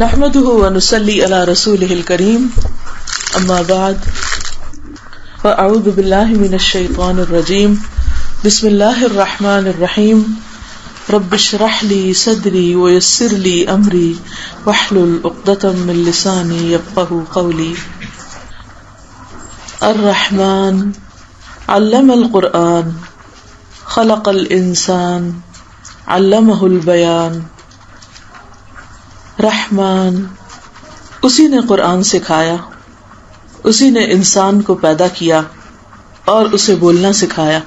نحمده ونصلي على رسوله الكريم اما بعد فاعوذ بالله من الشيطان الرجيم بسم الله الرحمن الرحيم رب اشرح لي صدري ويسر لي امري واحلل عقدة من لساني يفقهوا قولي. الرحمن علم القرآن خلق الانسان علمه البیان. رحمان اسی نے قرآن سکھایا، اسی نے انسان کو پیدا کیا اور اسے بولنا سکھایا.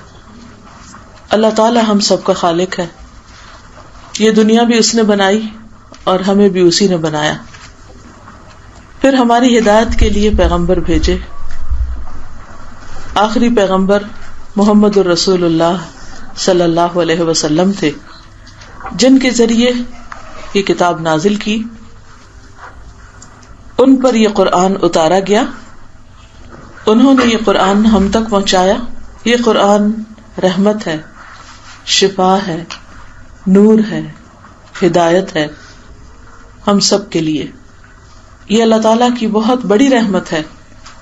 اللہ تعالی ہم سب کا خالق ہے. یہ دنیا بھی اس نے بنائی اور ہمیں بھی اسی نے بنایا. پھر ہماری ہدایت کے لیے پیغمبر بھیجے. آخری پیغمبر محمد الرسول اللہ صلی اللہ علیہ وسلم تھے، جن کے ذریعے یہ کتاب نازل کی، ان پر یہ قرآن اتارا گیا، انہوں نے یہ قرآن ہم تک پہنچایا. یہ قرآن رحمت ہے، شفا ہے، نور ہے، ہدایت ہے ہم سب کے لیے. یہ اللہ تعالیٰ کی بہت بڑی رحمت ہے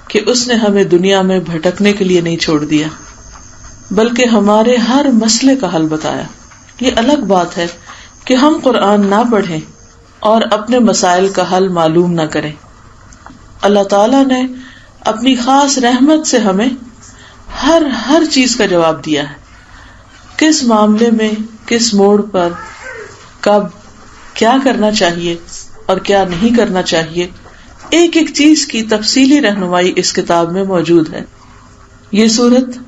کہ اس نے ہمیں دنیا میں بھٹکنے کے لیے نہیں چھوڑ دیا، بلکہ ہمارے ہر مسئلے کا حل بتایا. یہ الگ بات ہے کہ ہم قرآن نہ پڑھیں اور اپنے مسائل کا حل معلوم نہ کریں. اللہ تعالیٰ نے اپنی خاص رحمت سے ہمیں ہر چیز کا جواب دیا ہے. کس معاملے میں، کس موڑ پر، کب، کیا کرنا چاہیے اور کیا نہیں کرنا چاہیے، ایک ایک چیز کی تفصیلی رہنمائی اس کتاب میں موجود ہے. یہ سورت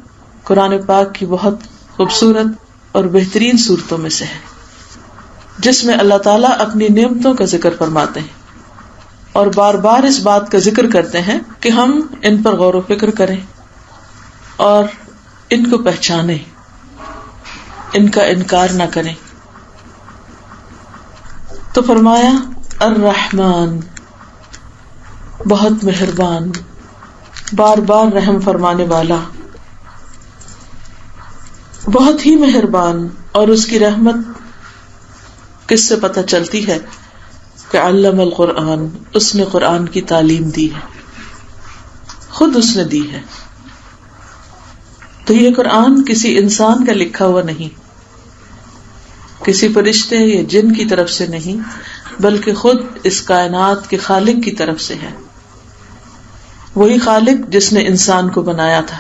قرآن پاک کی بہت خوبصورت اور بہترین سورتوں میں سے ہے، جس میں اللہ تعالیٰ اپنی نعمتوں کا ذکر فرماتے ہیں اور بار بار اس بات کا ذکر کرتے ہیں کہ ہم ان پر غور و فکر کریں اور ان کو پہچانیں، ان کا انکار نہ کریں. تو فرمایا الرحمن، بہت مہربان، بار بار رحم فرمانے والا، بہت ہی مہربان. اور اس کی رحمت کس سے پتہ چلتی ہے کہ علم القرآن، اس نے قرآن کی تعلیم دی ہے، خود اس نے دی ہے. تو یہ قرآن کسی انسان کا لکھا ہوا نہیں، کسی فرشتے یا جن کی طرف سے نہیں، بلکہ خود اس کائنات کے خالق کی طرف سے ہے. وہی خالق جس نے انسان کو بنایا تھا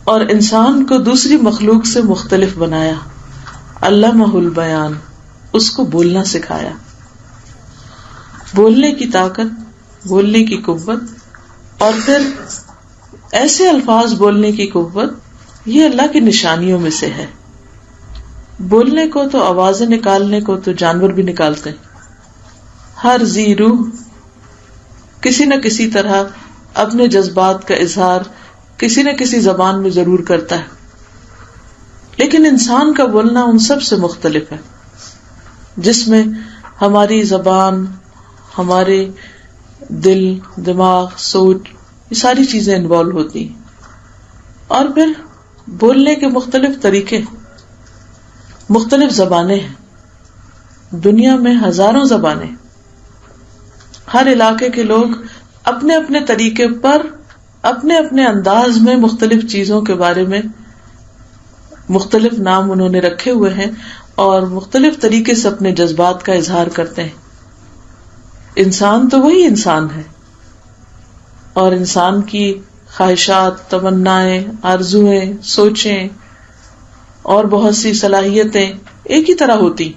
اور انسان کو دوسری مخلوق سے مختلف بنایا. علمہ البیان، اس کو بولنا سکھایا. بولنے کی طاقت، بولنے کی قوت اور پھر ایسے الفاظ بولنے کی قوت، یہ اللہ کی نشانیوں میں سے ہے. بولنے کو تو، آوازیں نکالنے کو تو جانور بھی نکالتے ہیں. ہر ذی روح کسی نہ کسی طرح اپنے جذبات کا اظہار کسی نہ کسی زبان میں ضرور کرتا ہے، لیکن انسان کا بولنا ان سب سے مختلف ہے، جس میں ہماری زبان، ہمارے دل، دماغ، سوچ، یہ ساری چیزیں انوالو ہوتی ہیں. اور پھر بولنے کے مختلف طریقے، مختلف زبانیں ہیں. دنیا میں ہزاروں زبانیں، ہر علاقے کے لوگ اپنے اپنے طریقے پر، اپنے اپنے انداز میں مختلف چیزوں کے بارے میں مختلف نام انہوں نے رکھے ہوئے ہیں اور مختلف طریقے سے اپنے جذبات کا اظہار کرتے ہیں. انسان تو وہی انسان ہے، اور انسان کی خواہشات، تمنائیں، آرزویں، سوچیں اور بہت سی صلاحیتیں ایک ہی طرح ہوتی،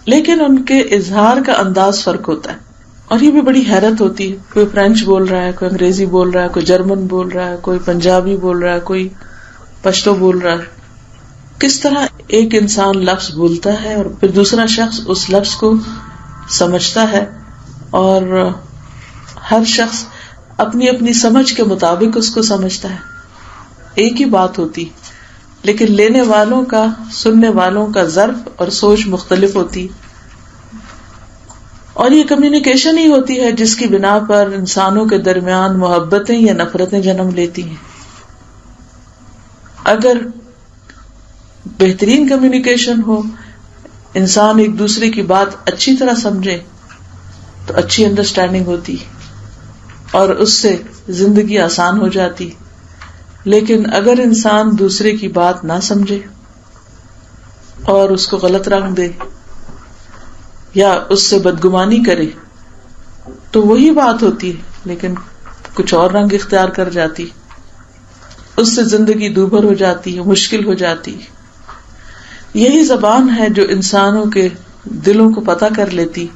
لیکن ان کے اظہار کا انداز فرق ہوتا ہے. اور یہ بھی بڑی حیرت ہوتی ہے، کوئی فرینچ بول رہا ہے، کوئی انگریزی بول رہا ہے، کوئی جرمن بول رہا ہے، کوئی پنجابی بول رہا ہے، کوئی پشتو بول رہا ہے. کس طرح ایک انسان لفظ بولتا ہے اور پھر دوسرا شخص اس لفظ کو سمجھتا ہے، اور ہر شخص اپنی اپنی سمجھ کے مطابق اس کو سمجھتا ہے. ایک ہی بات ہوتی، لیکن لینے والوں کا، سننے والوں کا ظرف اور سوچ مختلف ہوتی. اور یہ کمیونیکیشن ہی ہوتی ہے جس کی بنا پر انسانوں کے درمیان محبتیں یا نفرتیں جنم لیتی ہیں. اگر بہترین کمیونیکیشن ہو، انسان ایک دوسرے کی بات اچھی طرح سمجھے، تو اچھی انڈرسٹینڈنگ ہوتی اور اس سے زندگی آسان ہو جاتی. لیکن اگر انسان دوسرے کی بات نہ سمجھے اور اس کو غلط رنگ دے یا اس سے بدگمانی کرے تو وہی بات ہوتی ہے لیکن کچھ اور رنگ اختیار کر جاتی. اس سے زندگی دوبھر ہو جاتی ہے، مشکل ہو جاتی. یہی زبان ہے جو انسانوں کے دلوں کو پتہ کر لیتی.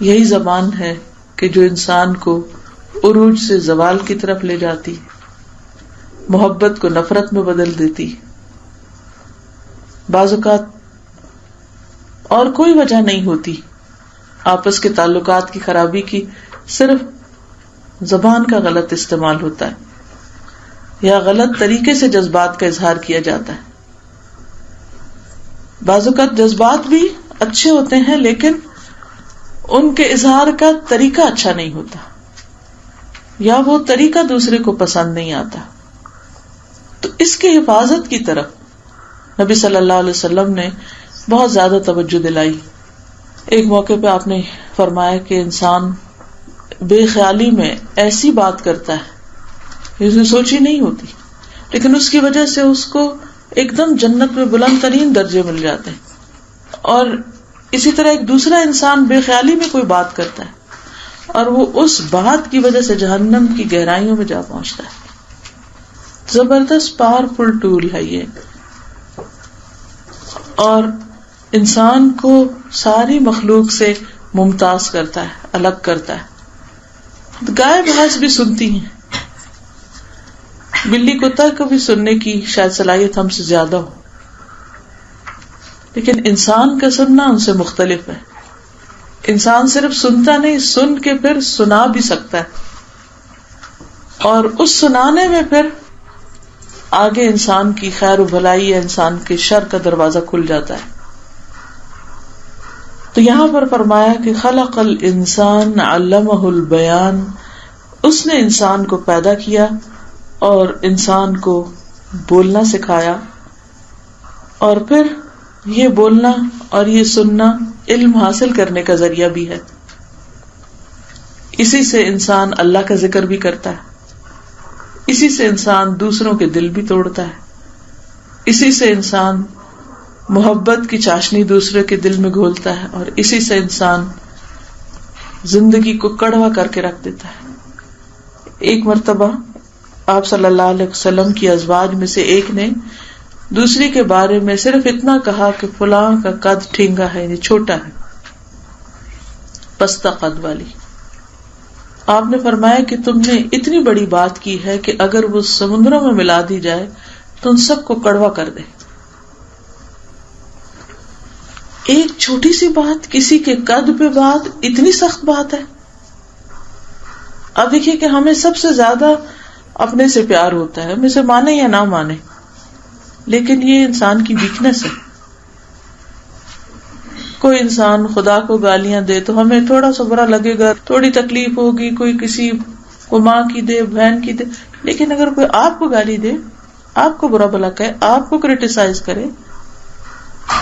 یہی زبان ہے کہ جو انسان کو عروج سے زوال کی طرف لے جاتی، محبت کو نفرت میں بدل دیتی. بعض اوقات اور کوئی وجہ نہیں ہوتی آپس کے تعلقات کی خرابی کی، صرف زبان کا غلط استعمال ہوتا ہے یا غلط طریقے سے جذبات کا اظہار کیا جاتا ہے. بعض اوقات جذبات بھی اچھے ہوتے ہیں لیکن ان کے اظہار کا طریقہ اچھا نہیں ہوتا یا وہ طریقہ دوسرے کو پسند نہیں آتا. تو اس کی حفاظت کی طرف نبی صلی اللہ علیہ وسلم نے بہت زیادہ توجہ دلائی. ایک موقع پہ آپ نے فرمایا کہ انسان بے خیالی میں ایسی بات کرتا ہے جس نے سوچی نہیں ہوتی، لیکن اس کی وجہ سے اس کو ایک دم جنت میں بلند ترین درجے مل جاتے ہیں. اور اسی طرح ایک دوسرا انسان بے خیالی میں کوئی بات کرتا ہے اور وہ اس بات کی وجہ سے جہنم کی گہرائیوں میں جا پہنچتا ہے. زبردست پاورفل ٹول ہے یہ، اور انسان کو ساری مخلوق سے ممتاز کرتا ہے، الگ کرتا ہے. گائے بھینس بھی سنتی ہیں، بلی کتا کو بھی سننے کی شاید صلاحیت ہم سے زیادہ ہو، لیکن انسان کا سننا ان سے مختلف ہے. انسان صرف سنتا نہیں، سن کے پھر سنا بھی سکتا ہے، اور اس سنانے میں پھر آگے انسان کی خیر و بھلائی یا انسان کے شر کا دروازہ کھل جاتا ہے. تو یہاں پر فرمایا کہ خلق الانسان علمہ البیان، اس نے انسان کو پیدا کیا اور انسان کو بولنا سکھایا، اور پھر یہ بولنا اور یہ سننا علم حاصل کرنے کا ذریعہ بھی ہے. اسی سے انسان اللہ کا ذکر بھی کرتا ہے، اسی سے انسان دوسروں کے دل بھی توڑتا ہے، اسی سے انسان محبت کی چاشنی دوسرے کے دل میں گھولتا ہے، اور اسی سے انسان زندگی کو کڑوا کر کے رکھ دیتا ہے. ایک مرتبہ آپ صلی اللہ علیہ وسلم کی ازواج میں سے ایک نے دوسری کے بارے میں صرف اتنا کہا کہ فلاں کا قد ٹھینگا ہے، یعنی چھوٹا ہے، پستہ قد والی. آپ نے فرمایا کہ تم نے اتنی بڑی بات کی ہے کہ اگر وہ سمندروں میں ملا دی جائے تو ان سب کو کڑوا کر دے. ایک چھوٹی سی بات، کسی کے قد پہ بات، اتنی سخت بات ہے. اب دیکھیے کہ ہمیں سب سے زیادہ اپنے سے پیار ہوتا ہے، ہمیں سے مانے یا نہ مانے، لیکن یہ انسان کی ویکنس ہے. کوئی انسان خدا کو گالیاں دے تو ہمیں تھوڑا سا برا لگے گا، تھوڑی تکلیف ہوگی، کوئی کسی کو ماں کی دے، بہن کی دے، لیکن اگر کوئی آپ کو گالی دے، آپ کو برا بھلا کہے، آپ کو کرٹیسائز کرے،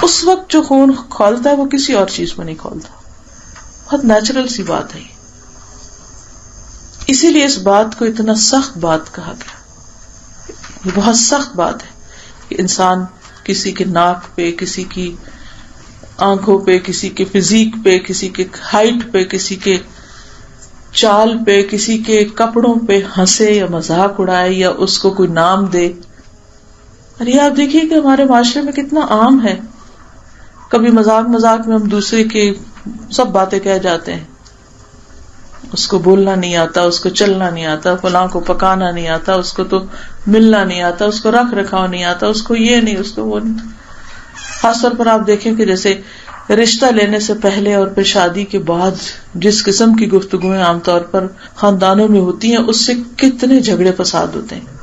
اس وقت جو خون کھولتا ہے وہ کسی اور چیز میں نہیں کھولتا. بہت نیچرل سی بات ہے. اسی لیے اس بات کو اتنا سخت بات کہا گیا. یہ بہت سخت بات ہے کہ انسان کسی کے ناک پہ، کسی کی آنکھوں پہ، کسی کے فزیک پہ، کسی کے ہائٹ پہ، کسی کے چال پہ، کسی کے کپڑوں پہ ہنسے یا مذاق اڑائے یا اس کو کوئی نام دے. اور یہ آپ دیکھیے کہ ہمارے معاشرے میں کتنا عام ہے. کبھی مذاق میں ہم دوسرے کے سب باتیں کہہ جاتے ہیں. اس کو بولنا نہیں آتا، اس کو چلنا نہیں آتا، فلاں کو پکانا نہیں آتا، اس کو تو ملنا نہیں آتا، اس کو رکھ رکھاؤ نہیں آتا، اس کو یہ نہیں، اس کو وہ نہیں. خاص طور پر آپ دیکھیں کہ جیسے رشتہ لینے سے پہلے اور پھر شادی کے بعد جس قسم کی گفتگویں عام طور پر خاندانوں میں ہوتی ہیں، اس سے کتنے جھگڑے فساد ہوتے ہیں.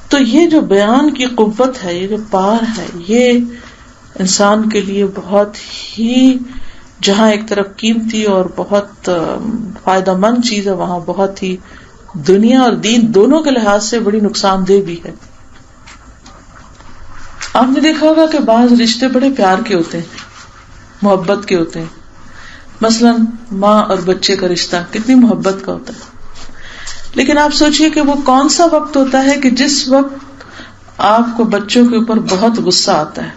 تو یہ جو بیان کی قوت ہے، یہ جو پار ہے، یہ انسان کے لیے بہت ہی، جہاں ایک طرف قیمتی اور بہت فائدہ مند چیز ہے، وہاں بہت ہی دنیا اور دین دونوں کے لحاظ سے بڑی نقصان دہ بھی ہے. آپ نے دیکھا ہوگا کہ بعض رشتے بڑے پیار کے ہوتے ہیں، محبت کے ہوتے ہیں، مثلا ماں اور بچے کا رشتہ کتنی محبت کا ہوتا ہے، لیکن آپ سوچئے کہ وہ کون سا وقت ہوتا ہے کہ جس وقت آپ کو بچوں کے اوپر بہت غصہ آتا ہے،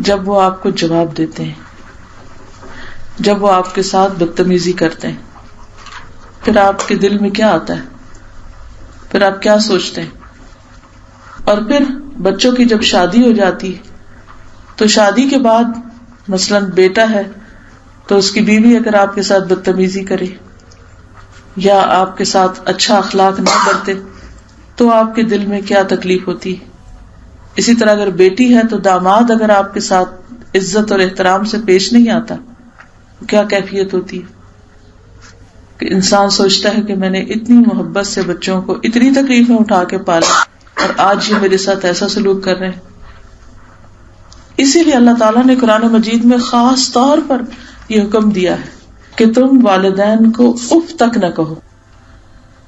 جب وہ آپ کو جواب دیتے ہیں، جب وہ آپ کے ساتھ بدتمیزی کرتے ہیں، پھر آپ کے دل میں کیا آتا ہے، پھر آپ کیا سوچتے ہیں؟ اور پھر بچوں کی جب شادی ہو جاتی تو شادی کے بعد مثلا بیٹا ہے تو اس کی بیوی اگر آپ کے ساتھ بدتمیزی کرے یا آپ کے ساتھ اچھا اخلاق نہ برتے تو آپ کے دل میں کیا تکلیف ہوتی؟ اسی طرح اگر بیٹی ہے تو داماد اگر آپ کے ساتھ عزت اور احترام سے پیش نہیں آتا کیا کیفیت ہوتی ہے؟ کہ انسان سوچتا ہے کہ میں نے اتنی محبت سے بچوں کو اتنی تکلیفیں اٹھا کے پالا اور آج یہ میرے ساتھ ایسا سلوک کر رہے ہیں. اسی لیے اللہ تعالیٰ نے قرآن مجید میں خاص طور پر یہ حکم دیا ہے کہ تم والدین کو اف تک نہ کہو،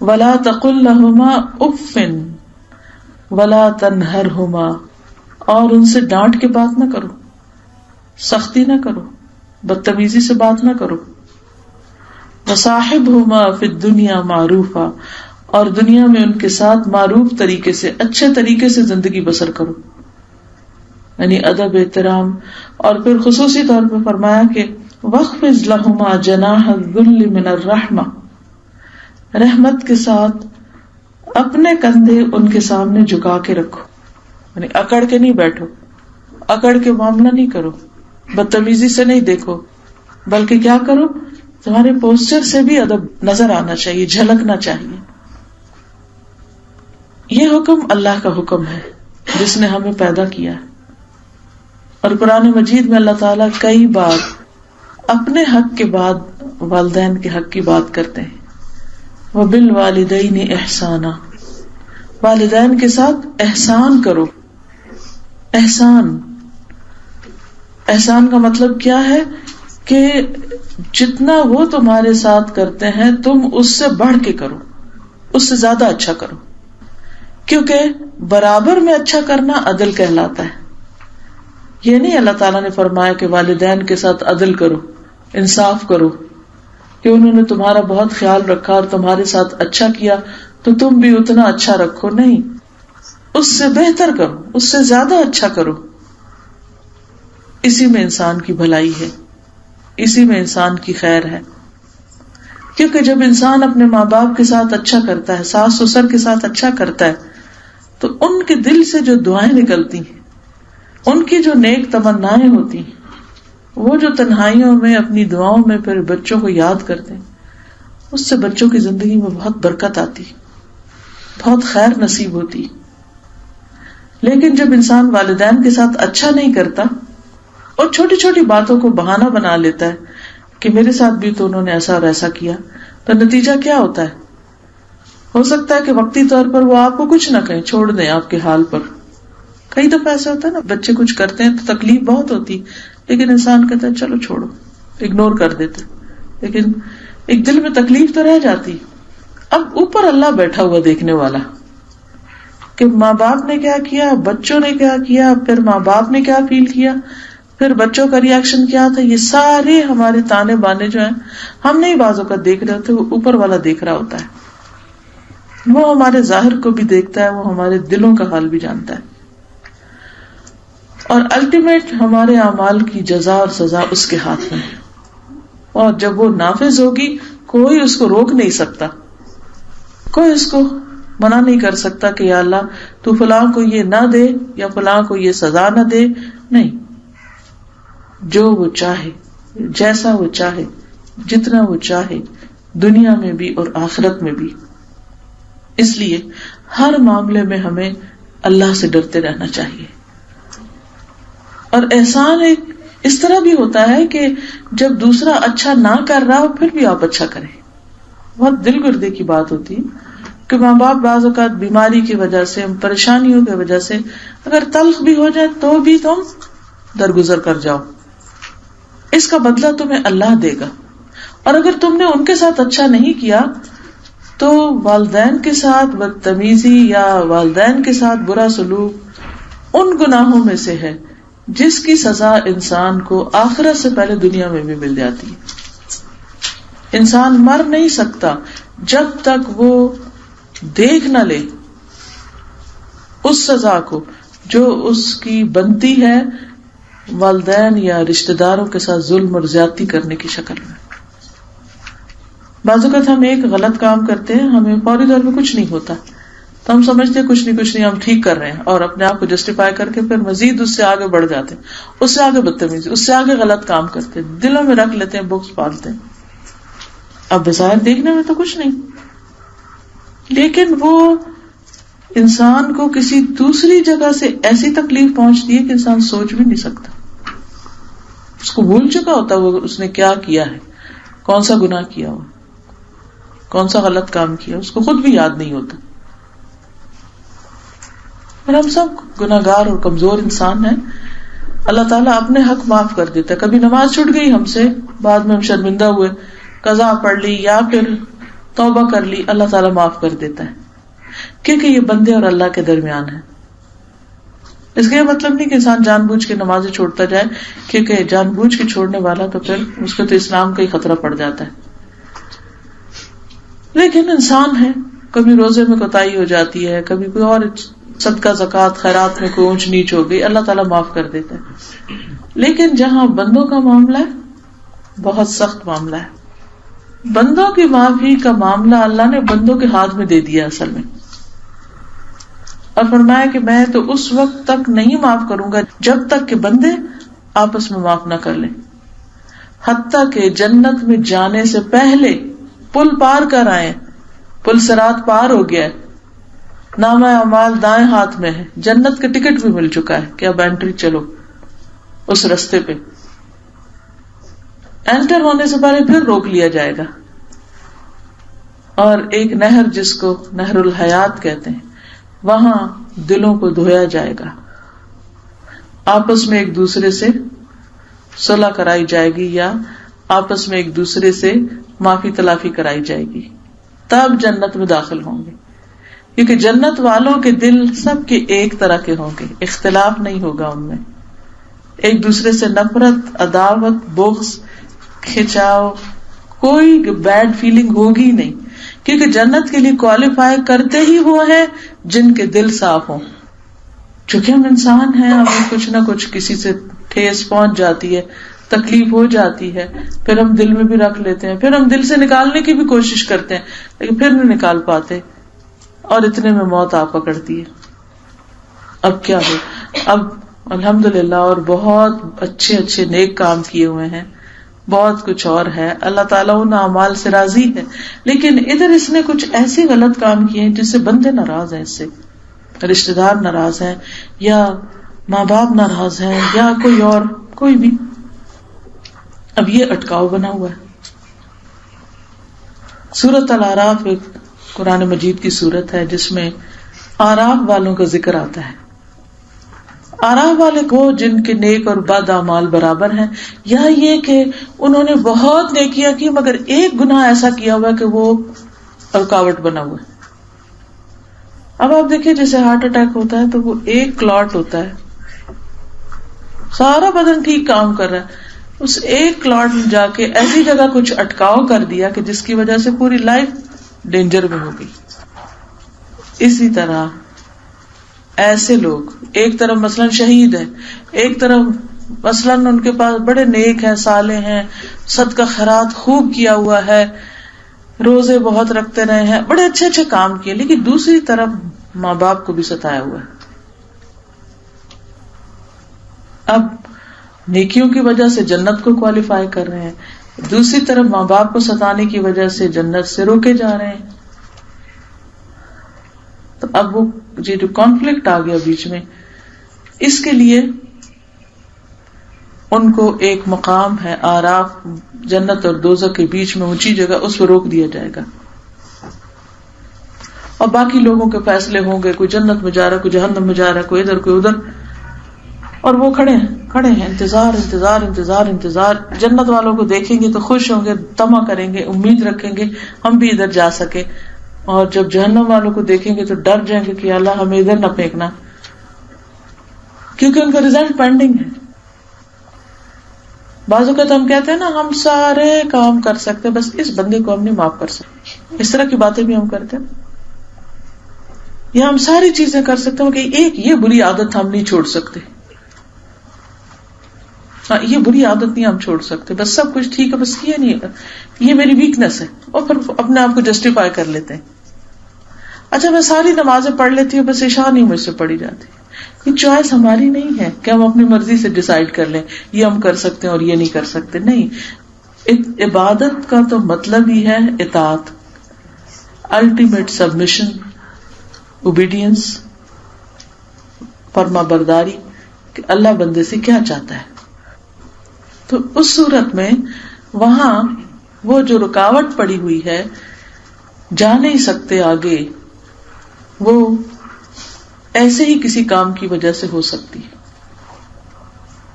ولا تقل لهما اف ولا تنهرهما، اور ان سے ڈانٹ کے بات نہ کرو، سختی نہ کرو، بدتمیزی سے بات نہ کرو. وصاحبهما فی الدنیا معروفا، اور دنیا میں ان کے ساتھ معروف طریقے سے، اچھے طریقے سے زندگی بسر کرو، یعنی ادب احترام. اور پھر خصوصی طور پہ فرمایا کہ وَاخْفِضْ لَهُمَا جَنَاحَ الذُّلِّ مِنَ الرَّحْمَةِ، رحمت کے ساتھ اپنے کندھے ان کے سامنے جھکا کے رکھو، یعنی اکڑ کے نہیں بیٹھو، اکڑ کے معاملہ نہیں کرو، بدتمیزی سے نہیں دیکھو، بلکہ کیا کرو، تمہارے پوسچر سے بھی ادب نظر آنا چاہیے، جھلکنا چاہیے. یہ حکم اللہ کا حکم ہے جس نے ہمیں پیدا کیا ہے. اور قرآن مجید میں اللہ تعالیٰ کئی بار اپنے حق کے بعد والدین کے حق کی بات کرتے ہیں. وَبِالْوَالِدَيْنِ إِحْسَانًا، والدین کے ساتھ احسان کرو. احسان کا مطلب کیا ہے کہ جتنا وہ تمہارے ساتھ کرتے ہیں تم اس سے بڑھ کے کرو، اس سے زیادہ اچھا کرو، کیونکہ برابر میں اچھا کرنا عدل کہلاتا ہے. یہ نہیں اللہ تعالیٰ نے فرمایا کہ والدین کے ساتھ عدل کرو، انصاف کرو، کہ انہوں نے تمہارا بہت خیال رکھا اور تمہارے ساتھ اچھا کیا تو تم بھی اتنا اچھا رکھو. نہیں، اس سے بہتر کرو، اس سے زیادہ اچھا کرو. اسی میں انسان کی بھلائی ہے، اسی میں انسان کی خیر ہے. کیونکہ جب انسان اپنے ماں باپ کے ساتھ اچھا کرتا ہے، ساس سسر کے ساتھ اچھا کرتا ہے، تو ان کے دل سے جو دعائیں نکلتی ہیں، ان کی جو نیک تمنائیں ہوتی ہیں، وہ جو تنہائیوں میں اپنی دعاؤں میں پھر بچوں کو یاد کرتے ہیں، اس سے بچوں کی زندگی میں بہت برکت آتی، بہت خیر نصیب ہوتی. لیکن جب انسان والدین کے ساتھ اچھا نہیں کرتا اور چھوٹی چھوٹی باتوں کو بہانہ بنا لیتا ہے کہ میرے ساتھ بھی تو انہوں نے ایسا اور ایسا کیا، تو نتیجہ کیا ہوتا ہے؟ ہو سکتا ہے کہ وقتی طور پر وہ آپ کو کچھ نہ کہیں، چھوڑ دیں آپ کے حال پر. کئی دفعہ ایسا ہوتا ہے نا، بچے کچھ کرتے ہیں تو تکلیف بہت ہوتی، لیکن انسان کہتا ہے چلو چھوڑو، اگنور کر دیتے، لیکن ایک دل میں تکلیف تو رہ جاتی. اب اوپر اللہ بیٹھا ہوا دیکھنے والا کہ ماں باپ نے کیا کیا، بچوں نے کیا کیا، پھر ماں باپ نے کیا فیل کیا، پھر بچوں کا ریاکشن کیا تھا. یہ سارے ہمارے تانے بانے جو ہیں ہم نہیں بازوں کا دیکھ رہے ہوتے، وہ اوپر والا دیکھ رہا ہوتا ہے. وہ ہمارے ظاہر کو بھی دیکھتا ہے، وہ ہمارے دلوں کا حال بھی جانتا ہے، اور الٹیمیٹ ہمارے اعمال کی جزا اور سزا اس کے ہاتھ میں ہے. اور جب وہ نافذ ہوگی کوئی اس کو روک نہیں سکتا، کوئی اس کو منع نہیں کر سکتا کہ یا اللہ تو فلاں کو یہ نہ دے یا فلاں کو یہ سزا نہ دے. نہیں، جو وہ چاہے، جیسا وہ چاہے، جتنا وہ چاہے، دنیا میں بھی اور آخرت میں بھی. اس لیے ہر معاملے میں ہمیں اللہ سے ڈرتے رہنا چاہیے. اور احسان ایک اس طرح بھی ہوتا ہے کہ جب دوسرا اچھا نہ کر رہا ہو پھر بھی آپ اچھا کریں. بہت دل گردے کی بات ہوتی کہ ماں باپ بعض اوقات بیماری کی وجہ سے، پریشانیوں کی وجہ سے اگر تلخ بھی ہو جائے تو بھی تم درگزر کر جاؤ، اس کا بدلہ تمہیں اللہ دے گا. اور اگر تم نے ان کے ساتھ اچھا نہیں کیا تو والدین کے ساتھ بدتمیزی یا والدین کے ساتھ برا سلوک ان گناہوں میں سے ہے جس کی سزا انسان کو آخرت سے پہلے دنیا میں بھی مل جاتی ہے. انسان مر نہیں سکتا جب تک وہ دیکھ نہ لے اس سزا کو جو اس کی بنتی ہے والدین یا رشتہ داروں کے ساتھ ظلم اور زیادتی کرنے کی شکل میں. بعض اوقات ہم ایک غلط کام کرتے ہیں, ہمیں فوری طور پہ کچھ نہیں ہوتا تو ہم سمجھتے ہیں کچھ نہیں ہم ٹھیک کر رہے ہیں, اور اپنے آپ کو جسٹیفائی کر کے پھر مزید اس سے آگے بڑھ جاتے ہیں, اس سے آگے بدتمیزی, اس سے آگے غلط کام کرتے ہیں, دلوں میں رکھ لیتے ہیں, بغض پالتے ہیں. اب بظاہر دیکھنے میں تو کچھ نہیں, لیکن وہ انسان کو کسی دوسری جگہ سے ایسی تکلیف پہنچتی ہے کہ انسان سوچ بھی نہیں سکتا. اس کو بھول چکا ہوتا وہ اس نے کیا کیا ہے, کون سا گناہ کیا ہوا, کون سا غلط کام کیا, اس کو خود بھی یاد نہیں ہوتا. اور ہم سب گناہگار اور کمزور انسان ہیں. اللہ تعالیٰ اپنے حق معاف کر دیتا ہے. کبھی نماز چھوٹ گئی ہم سے, بعد میں ہم شرمندہ ہوئے, قضا پڑھ لی یا پھر توبہ کر لی, اللہ تعالیٰ معاف کر دیتا ہے, کیونکہ یہ بندے اور اللہ کے درمیان ہے. اس کا یہ مطلب نہیں کہ انسان جان بوجھ کے نمازیں چھوڑتا جائے, کیونکہ جان بوجھ کے چھوڑنے والا تو پھر اس کو تو اسلام کا ہی خطرہ پڑ جاتا ہے. لیکن انسان ہے, کبھی روزے میں کوتاہی ہو جاتی ہے, کبھی کوئی اور صدقہ زکوٰۃ خیرات میں کوئی اونچ نیچ ہو گئی, اللہ تعالیٰ معاف کر دیتا ہے. لیکن جہاں بندوں کا معاملہ ہے بہت سخت معاملہ ہے. بندوں کی معافی کا معاملہ اللہ نے بندوں کے ہاتھ میں دے دیا اصل میں, اور فرمایا کہ میں تو اس وقت تک نہیں معاف کروں گا جب تک کہ بندے آپس میں معاف نہ کر لیں, حتیٰ کہ جنت میں جانے سے پہلے پل پار کر آئے. پل صراط پار ہو گیا ہے, نامہ اعمال دائیں ہاتھ میں ہے, جنت کا ٹکٹ بھی مل چکا ہے کہ اب انٹری چلو اس رستے پہ. انٹر ہونے سے پہلے پھر روک لیا جائے گا, اور ایک نہر جس کو نہر الحیات کہتے ہیں وہاں دلوں کو دھویا جائے گا, آپس میں ایک دوسرے سے صلح کرائی جائے گی یا آپس میں ایک دوسرے سے معافی تلافی کرائی جائے گی, تب جنت میں داخل ہوں گے. کیونکہ جنت والوں کے دل سب کے ایک طرح کے ہوں گے, اختلاف نہیں ہوگا ان میں, ایک دوسرے سے نفرت, عداوت, بغض, کھچاؤ, کوئی بیڈ فیلنگ ہوگی نہیں, کیونکہ جنت کے لیے کوالیفائی کرتے ہی وہ ہیں جن کے دل صاف ہوں. چونکہ ہم انسان ہیں, ہمیں کچھ نہ کچھ کسی سے ٹھیس پہنچ جاتی ہے, تکلیف ہو جاتی ہے, پھر ہم دل میں بھی رکھ لیتے ہیں, پھر ہم دل سے نکالنے کی بھی کوشش کرتے ہیں لیکن پھر نہیں نکال پاتے, اور اتنے میں موت آ پکڑتی ہے. اب کیا ہو, اب الحمدللہ اور بہت اچھے اچھے نیک کام کیے ہوئے ہیں, بہت کچھ اور ہے, اللہ تعالیٰ ان اعمال سے راضی ہے, لیکن ادھر اس نے کچھ ایسے غلط کام کیے ہیں جس سے بندے ناراض ہیں, اس سے رشتہ دار ناراض ہیں, یا ماں باپ ناراض ہیں, یا کوئی اور کوئی بھی. اب یہ اٹکاؤ بنا ہوا ہے. سورۃ الاعراف ایک قرآن مجید کی سورت ہے جس میں اعراف والوں کا ذکر آتا ہے. اعراف والے کو جن کے نیک اور بد اعمال برابر ہیں, یا یہ کہ انہوں نے بہت نیکیاں کی مگر ایک گناہ ایسا کیا ہوا کہ وہ رکاوٹ بنا ہوا ہے. اب آپ دیکھیں جیسے ہارٹ اٹیک ہوتا ہے تو وہ ایک کلاٹ ہوتا ہے, سارا بدن ٹھیک کام کر رہا ہے, اس ایک کلاٹ میں جا کے ایسی جگہ کچھ اٹکاؤ کر دیا کہ جس کی وجہ سے پوری لائف ڈینجر میں ہو گئی. اسی طرح ایسے لوگ ایک طرف مثلاً شہید ہیں, ایک طرف مثلاً ان کے پاس بڑے نیک ہیں, صالح ہیں, صدقہ خیرات خوب کیا ہوا ہے, روزے بہت رکھتے رہے ہیں, بڑے اچھے اچھے کام کیے, لیکن دوسری طرف ماں باپ کو بھی ستایا ہوا ہے. اب نیکیوں کی وجہ سے جنت کو کوالیفائی کر رہے ہیں, دوسری طرف ماں باپ کو ستانے کی وجہ سے جنت سے روکے جا رہے ہیں. تو اب وہ یہ جو کانفلکٹ آ گیا بیچ میں, اس کے لیے ان کو ایک مقام ہے آراف, جنت اور دوزخ کے بیچ میں اونچی جگہ, اس پہ روک دیا جائے گا, اور باقی لوگوں کے فیصلے ہوں گے, کوئی جنت میں جا رہا ہے, کوئی جہنم میں جا رہا ہے, کوئی ادھر کوئی ادھر, اور وہ کھڑے ہیں انتظار انتظار انتظار انتظار. جنت والوں کو دیکھیں گے تو خوش ہوں گے, طمع کریں گے, امید رکھیں گے ہم بھی ادھر جا سکے, اور جب جہنم والوں کو دیکھیں گے تو ڈر جائیں گے کہ اللہ ہمیں ادھر نہ پھینکنا. کیونکہ ان کا ریزلٹ پینڈنگ ہے. بعض اوقات ہم کہتے ہیں نا ہم سارے کام کر سکتے بس اس بندے کو ہم نہیں معاف کر سکتے، اس طرح کی باتیں بھی ہم کرتے ہیں. یا ہم ساری چیزیں کر سکتے ہیں کہ ایک یہ بری عادت ہم نہیں چھوڑ سکتے، ہاں یہ بری عادت نہیں ہم چھوڑ سکتے، بس سب کچھ ٹھیک ہے بس یہ نہیں، یہ میری ویکنس ہے، اور پھر اپنے آپ کو جسٹیفائی کر لیتے ہیں. اچھا میں ساری نمازیں پڑھ لیتی ہوں بس عشاء نہیں مجھ سے پڑھی جاتی. یہ چوائس ہماری نہیں ہے کہ ہم اپنی مرضی سے ڈیسائیڈ کر لیں یہ ہم کر سکتے ہیں اور یہ نہیں کر سکتے. نہیں، عبادت کا تو مطلب ہی ہے اطاعت، الٹیمیٹ سبمیشن، اوبیڈینس، فرما برداری، کہ اللہ بندے سے کیا چاہتا ہے. تو اس صورت میں وہاں وہ جو رکاوٹ پڑی ہوئی ہے جا نہیں سکتے آگے، وہ ایسے ہی کسی کام کی وجہ سے ہو سکتی ہے.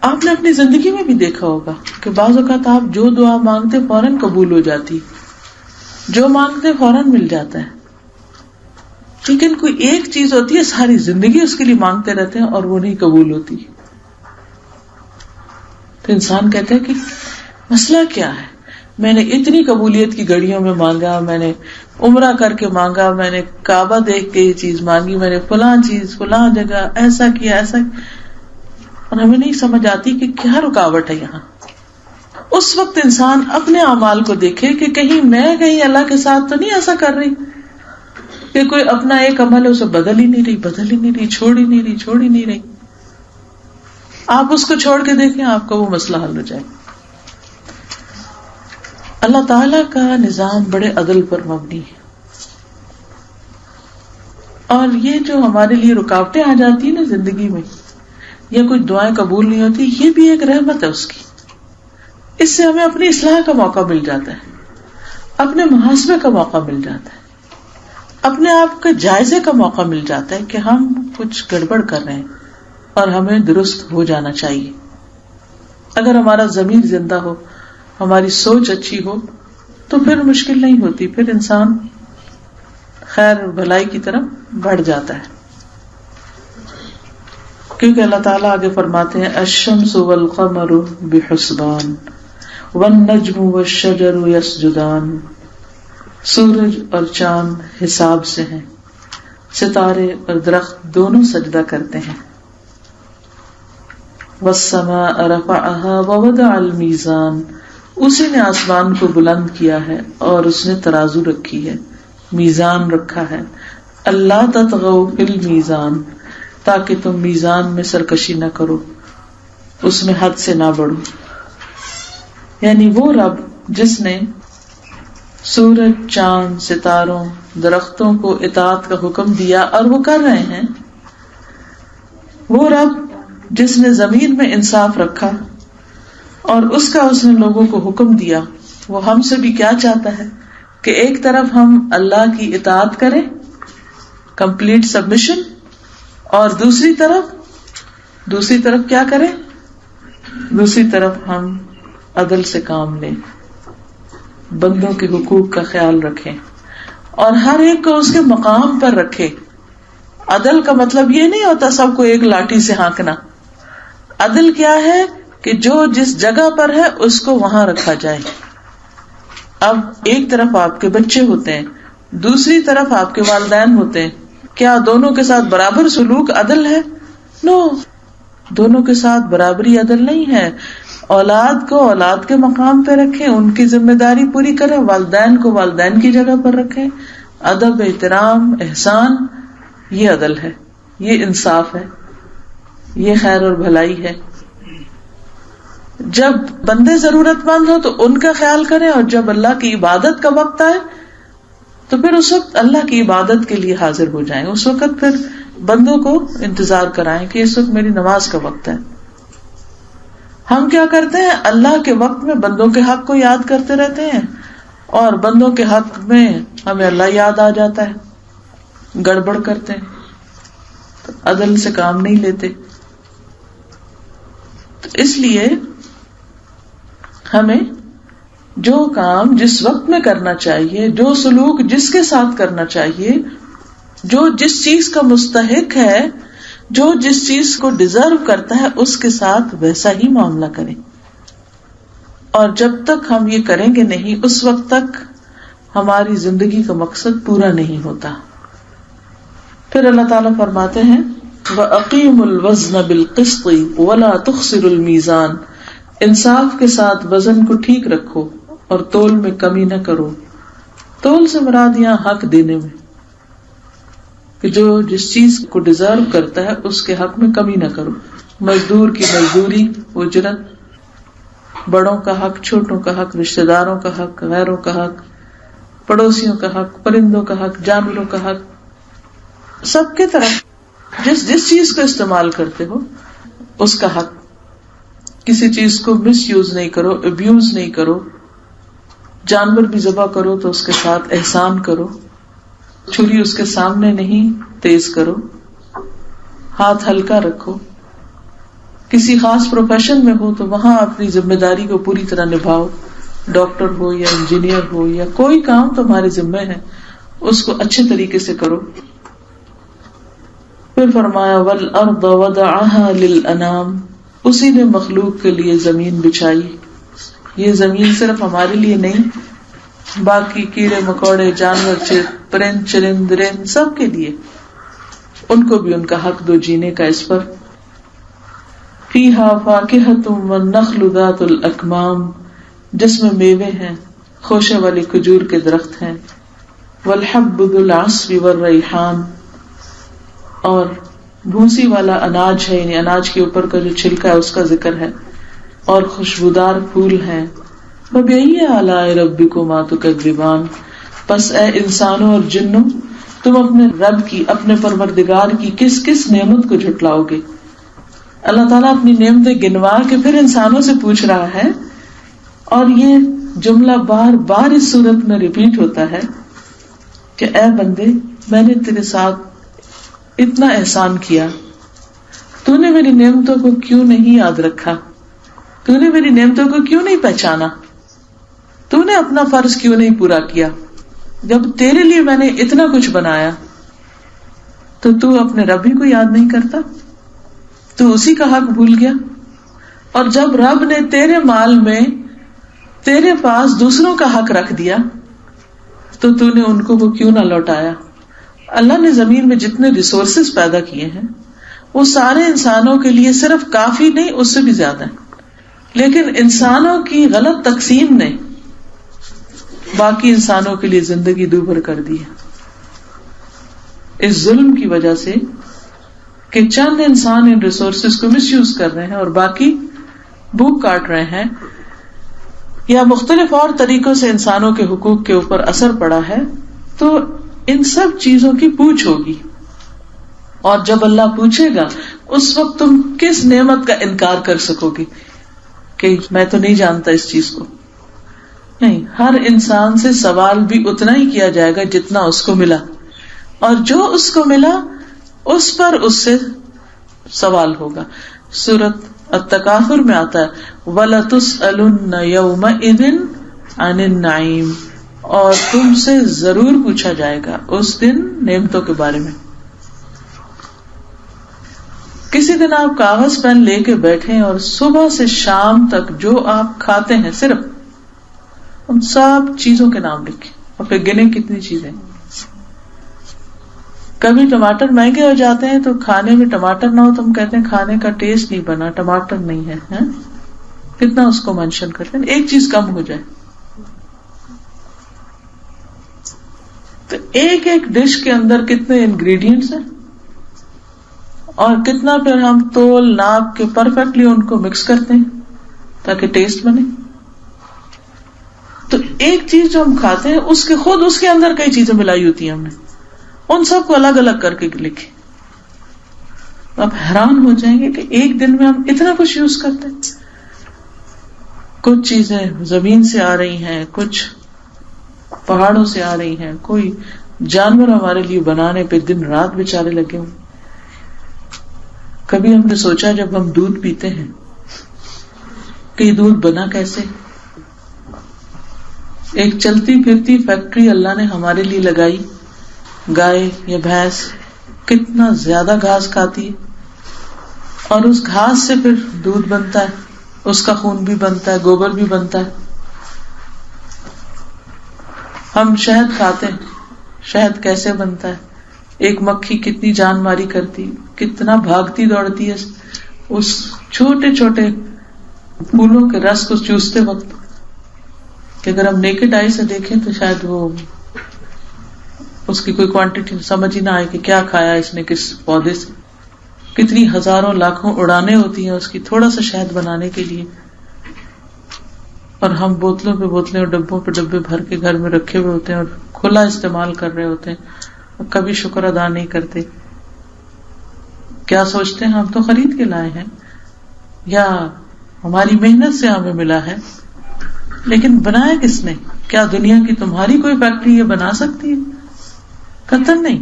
آپ نے اپنی زندگی میں بھی دیکھا ہوگا کہ بعض اوقات آپ جو دعا مانگتے فوراً قبول ہو جاتی، جو مانگتے فوراً مل جاتا ہے، لیکن کوئی ایک چیز ہوتی ہے ساری زندگی اس کے لیے مانگتے رہتے ہیں اور وہ نہیں قبول ہوتی. تو انسان کہتا ہے کہ مسئلہ کیا ہے، میں نے اتنی قبولیت کی گھڑیوں میں مانگا، میں نے عمرہ کر کے مانگا، میں نے کعبہ دیکھ کے یہ چیز مانگی، میں نے فلاں چیز فلاں جگہ ایسا کیا ایسا کیا، اور ہمیں نہیں سمجھ آتی کہ کیا رکاوٹ ہے یہاں. اس وقت انسان اپنے اعمال کو دیکھے کہ کہیں میں کہیں اللہ کے ساتھ تو نہیں ایسا کر رہی کہ کوئی اپنا ایک عمل ہے اسے بدل ہی نہیں رہی، چھوڑ ہی نہیں رہی. آپ اس کو چھوڑ کے دیکھیں آپ کا وہ مسئلہ حل ہو جائے. اللہ تعالی کا نظام بڑے عدل پر مبنی ہے، اور یہ جو ہمارے لیے رکاوٹیں آ جاتی ہیں نا زندگی میں، یا کوئی دعائیں قبول نہیں ہوتی، یہ بھی ایک رحمت ہے اس کی. اس سے ہمیں اپنی اصلاح کا موقع مل جاتا ہے، اپنے محاسبے کا موقع مل جاتا ہے، اپنے آپ کے جائزے کا موقع مل جاتا ہے کہ ہم کچھ گڑبڑ کر رہے ہیں اور ہمیں درست ہو جانا چاہیے. اگر ہمارا ضمیر زندہ ہو، ہماری سوچ اچھی ہو، تو پھر مشکل نہیں ہوتی، پھر انسان خیر اور بھلائی کی طرف بڑھ جاتا ہے. کیونکہ اللہ تعالیٰ آگے فرماتے ہیں الشمس والقمر بحسبان والنجم والشجر یسجدان، سورج اور چاند حساب سے ہیں، ستارے اور درخت دونوں سجدہ کرتے ہیں. والسماء رفعها ووضع المیزان، اسی نے آسمان کو بلند کیا ہے اور اس نے ترازو رکھی ہے، میزان رکھا ہے. اللہ تطغوا فی المیزان، تاکہ تم میزان میں سرکشی نہ کرو، اس میں حد سے نہ بڑھو. یعنی وہ رب جس نے سورج، چاند، ستاروں، درختوں کو اطاعت کا حکم دیا اور وہ کر رہے ہیں، وہ رب جس نے زمین میں انصاف رکھا اور اس نے لوگوں کو حکم دیا، وہ ہم سے بھی کیا چاہتا ہے کہ ایک طرف ہم اللہ کی اطاعت کریں، کمپلیٹ سبمیشن، اور دوسری طرف کیا کریں، دوسری طرف ہم عدل سے کام لیں، بندوں کے حقوق کا خیال رکھیں اور ہر ایک کو اس کے مقام پر رکھے. عدل کا مطلب یہ نہیں ہوتا سب کو ایک لاٹھی سے ہانکنا. عدل کیا ہے کہ جو جس جگہ پر ہے اس کو وہاں رکھا جائے. اب ایک طرف آپ کے بچے ہوتے ہیں، دوسری طرف آپ کے والدین ہوتے ہیں، کیا دونوں کے ساتھ برابر سلوک عدل ہے؟ نو، دونوں کے ساتھ برابری عدل نہیں ہے. اولاد کو اولاد کے مقام پہ رکھیں، ان کی ذمہ داری پوری کریں، والدین کو والدین کی جگہ پر رکھیں. ادب، احترام، احسان، یہ عدل ہے، یہ انصاف ہے، یہ خیر اور بھلائی ہے. جب بندے ضرورت مند ہو تو ان کا خیال کریں، اور جب اللہ کی عبادت کا وقت آئے تو پھر اس وقت اللہ کی عبادت کے لیے حاضر ہو جائیں. اس وقت پھر بندوں کو انتظار کرائیں کہ اس وقت میری نماز کا وقت ہے. ہم کیا کرتے ہیں؟ اللہ کے وقت میں بندوں کے حق کو یاد کرتے رہتے ہیں، اور بندوں کے حق میں ہمیں اللہ یاد آ جاتا ہے، گڑبڑ کرتے ہیں، تو عدل سے کام نہیں لیتے. تو اس لیے ہمیں جو کام جس وقت میں کرنا چاہیے، جو سلوک جس کے ساتھ کرنا چاہیے، جو جس چیز کا مستحق ہے جو جس چیز کو ڈیزرو کرتا ہے اس کے ساتھ ویسا ہی معاملہ کریں. اور جب تک ہم یہ کریں گے نہیں اس وقت تک ہماری زندگی کا مقصد پورا نہیں ہوتا. پھر اللہ تعالیٰ فرماتے ہیں وَأَقِيمُوا الْوَزْنَ بِالْقِسْطِ وَلَا تُخْسِرُوا الْمِيزَانَ، انصاف کے ساتھ وزن کو ٹھیک رکھو اور تول میں کمی نہ کرو. تول سے مراد یہاں حق دینے میں، کہ جو جس چیز کو ڈیزرو کرتا ہے اس کے حق میں کمی نہ کرو. مزدور کی مزدوری، اجرت، بڑوں کا حق، چھوٹوں کا حق، رشتہ داروں کا حق، غیروں کا حق، پڑوسیوں کا حق، پرندوں کا حق، جانوروں کا حق، سب کے طرف جس چیز کو استعمال کرتے ہو اس کا حق. کسی چیز کو مس یوز نہیں کرو، ابیوز نہیں کرو. جانور بھی ذبح کرو تو اس کے ساتھ احسان کرو. چھری اس کے سامنے نہیں تیز کرو. ہاتھ ہلکا رکھو. کسی خاص پروفیشن میں ہو تو وہاں اپنی ذمہ داری کو پوری طرح نبھاؤ. ڈاکٹر ہو یا انجینئر ہو یا کوئی کام تمہارے ذمہ ہے اس کو اچھے طریقے سے کرو. پھر فرمایا والارض وضعها للانام، اسی نے مخلوق کے لیے زمین بچھائی. یہ زمین صرف ہمارے لیے نہیں، باقی کیڑے مکوڑے، جانور، پرند چرند رند سب کے لیے. ان کو بھی ان کا حق دو جینے کا اس پر. فیہا فاکہۃ والنخل ذات الاکمام، جس میں میوے ہیں، خوشے والے کھجور کے درخت ہیں. والحب ذو العصف والریحان، اور بھوسی والا اناج ہے، یعنی اناج کے اوپر کا جو چھلکا ہے اس کا ذکر ہے، اور خوشبودار پھول ہیں. فبأي آلاء ربكما تكذبان، پس اے انسانوں اور جنوں تم اپنے رب کی، اپنے پروردگار کی کس کس نعمت کو جھٹلاؤ گے. اللہ تعالیٰ اپنی نعمتیں گنوا کے پھر انسانوں سے پوچھ رہا ہے، اور یہ جملہ بار بار اس صورت میں ریپیٹ ہوتا ہے کہ اے بندے، میں نے تیرے ساتھ اتنا احسان کیا، تو نے میری نعمتوں کو کیوں نہیں یاد رکھا؟ تو نے میری نعمتوں کو کیوں نہیں پہچانا؟ تو نے اپنا فرض کیوں نہیں پورا کیا؟ جب تیرے لیے میں نے اتنا کچھ بنایا تو اپنے رب ہی کو یاد نہیں کرتا؟ تو اسی کا حق بھول گیا. اور جب رب نے تیرے مال میں تیرے پاس دوسروں کا حق رکھ دیا تو نے ان کو وہ کیوں نہ لوٹایا؟ اللہ نے زمین میں جتنے ریسورسز پیدا کیے ہیں وہ سارے انسانوں کے لیے صرف کافی نہیں، اس سے بھی زیادہ ہیں. لیکن انسانوں کی غلط تقسیم نے باقی انسانوں کے لیے زندگی دوبھر کر دی ہے. اس ظلم کی وجہ سے کہ چند انسان ان ریسورسز کو مس یوز کر رہے ہیں اور باقی بھوک کاٹ رہے ہیں، یا مختلف اور طریقوں سے انسانوں کے حقوق کے اوپر اثر پڑا ہے، تو ان سب چیزوں کی پوچھ ہوگی. اور جب اللہ پوچھے گا اس وقت تم کس نعمت کا انکار کر سکو گے کہ میں تو نہیں جانتا اس چیز کو؟ نہیں، ہر انسان سے سوال بھی اتنا ہی کیا جائے گا جتنا اس کو ملا، اور جو اس کو ملا اس پر اس سے سوال ہوگا. سورۃ التکاثر میں آتا ہے وَلَتُسْأَلُنَّ يَوْمَئِذٍ عَنِ النَّعِيمِ، اور تم سے ضرور پوچھا جائے گا اس دن نعمتوں کے بارے میں. کسی دن آپ کاغذ پین لے کے بیٹھیں اور صبح سے شام تک جو آپ کھاتے ہیں صرف ان سب چیزوں کے نام لکھیں اور پھر گنیں کتنی چیزیں. کبھی ٹماٹر مہنگے ہو جاتے ہیں تو کھانے میں ٹماٹر نہ ہو تو ہم کہتے ہیں کھانے کا ٹیسٹ نہیں بنا، ٹماٹر نہیں ہے. کتنا اس کو مینشن کرتے ہیں، ایک چیز کم ہو جائے. تو ایک ایک ڈش کے اندر کتنے انگریڈینٹس ہیں اور کتنا پھر ہم تول ناپ کے پرفیکٹلی ان کو مکس کرتے ہیں تاکہ ٹیسٹ بنے. تو ایک چیز جو ہم کھاتے ہیں اس کے اندر کئی چیزیں ملائی ہوتی ہیں، ہم نے ان سب کو الگ الگ کر کے لکھے. آپ حیران ہو جائیں گے کہ ایک دن میں ہم اتنا کچھ یوز کرتے ہیں. کچھ چیزیں زمین سے آ رہی ہیں، کچھ پہاڑوں سے آ رہی ہیں، کوئی جانور ہمارے لیے بنانے پہ دن رات بیچارے لگے ہوئے. کبھی ہم نے سوچا جب ہم دودھ پیتے ہیں کہ یہ دودھ بنا کیسے؟ ایک چلتی پھرتی فیکٹری اللہ نے ہمارے لیے لگائی. گائے یا بھینس کتنا زیادہ گھاس کھاتی ہے اور اس گھاس سے پھر دودھ بنتا ہے، اس کا خون بھی بنتا ہے، گوبر بھی بنتا ہے. ہم شہد کھاتے ہیں، شہد کیسے بنتا ہے؟ ایک مکھی کتنی جان ماری کرتی، کتنا بھاگتی دوڑتی ہے اس چھوٹے چھوٹے پھولوں کے رس کو چوستے وقت، کہ اگر ہم نیکڈ آئی سے دیکھیں تو شاید وہ اس کی کوئی کوانٹٹی سمجھ ہی نہ آئے کہ کیا کھایا اس نے کس پودے سے. کتنی ہزاروں لاکھوں اڑانیں ہوتی ہیں اس کی تھوڑا سا شہد بنانے کے لیے، اور ہم بوتلوں پہ بوتلیں اور ڈبوں پہ ڈبے بھر کے گھر میں رکھے ہوئے ہوتے ہیں اور کھلا استعمال کر رہے ہوتے ہیں، اور کبھی شکر ادا نہیں کرتے. کیا سوچتے ہیں ہم تو خرید کے لائے ہیں یا ہماری محنت سے ہمیں ملا ہے، لیکن بنایا کس نے؟ کیا دنیا کی تمہاری کوئی فیکٹری یہ بنا سکتی ہے؟ قطعاً نہیں.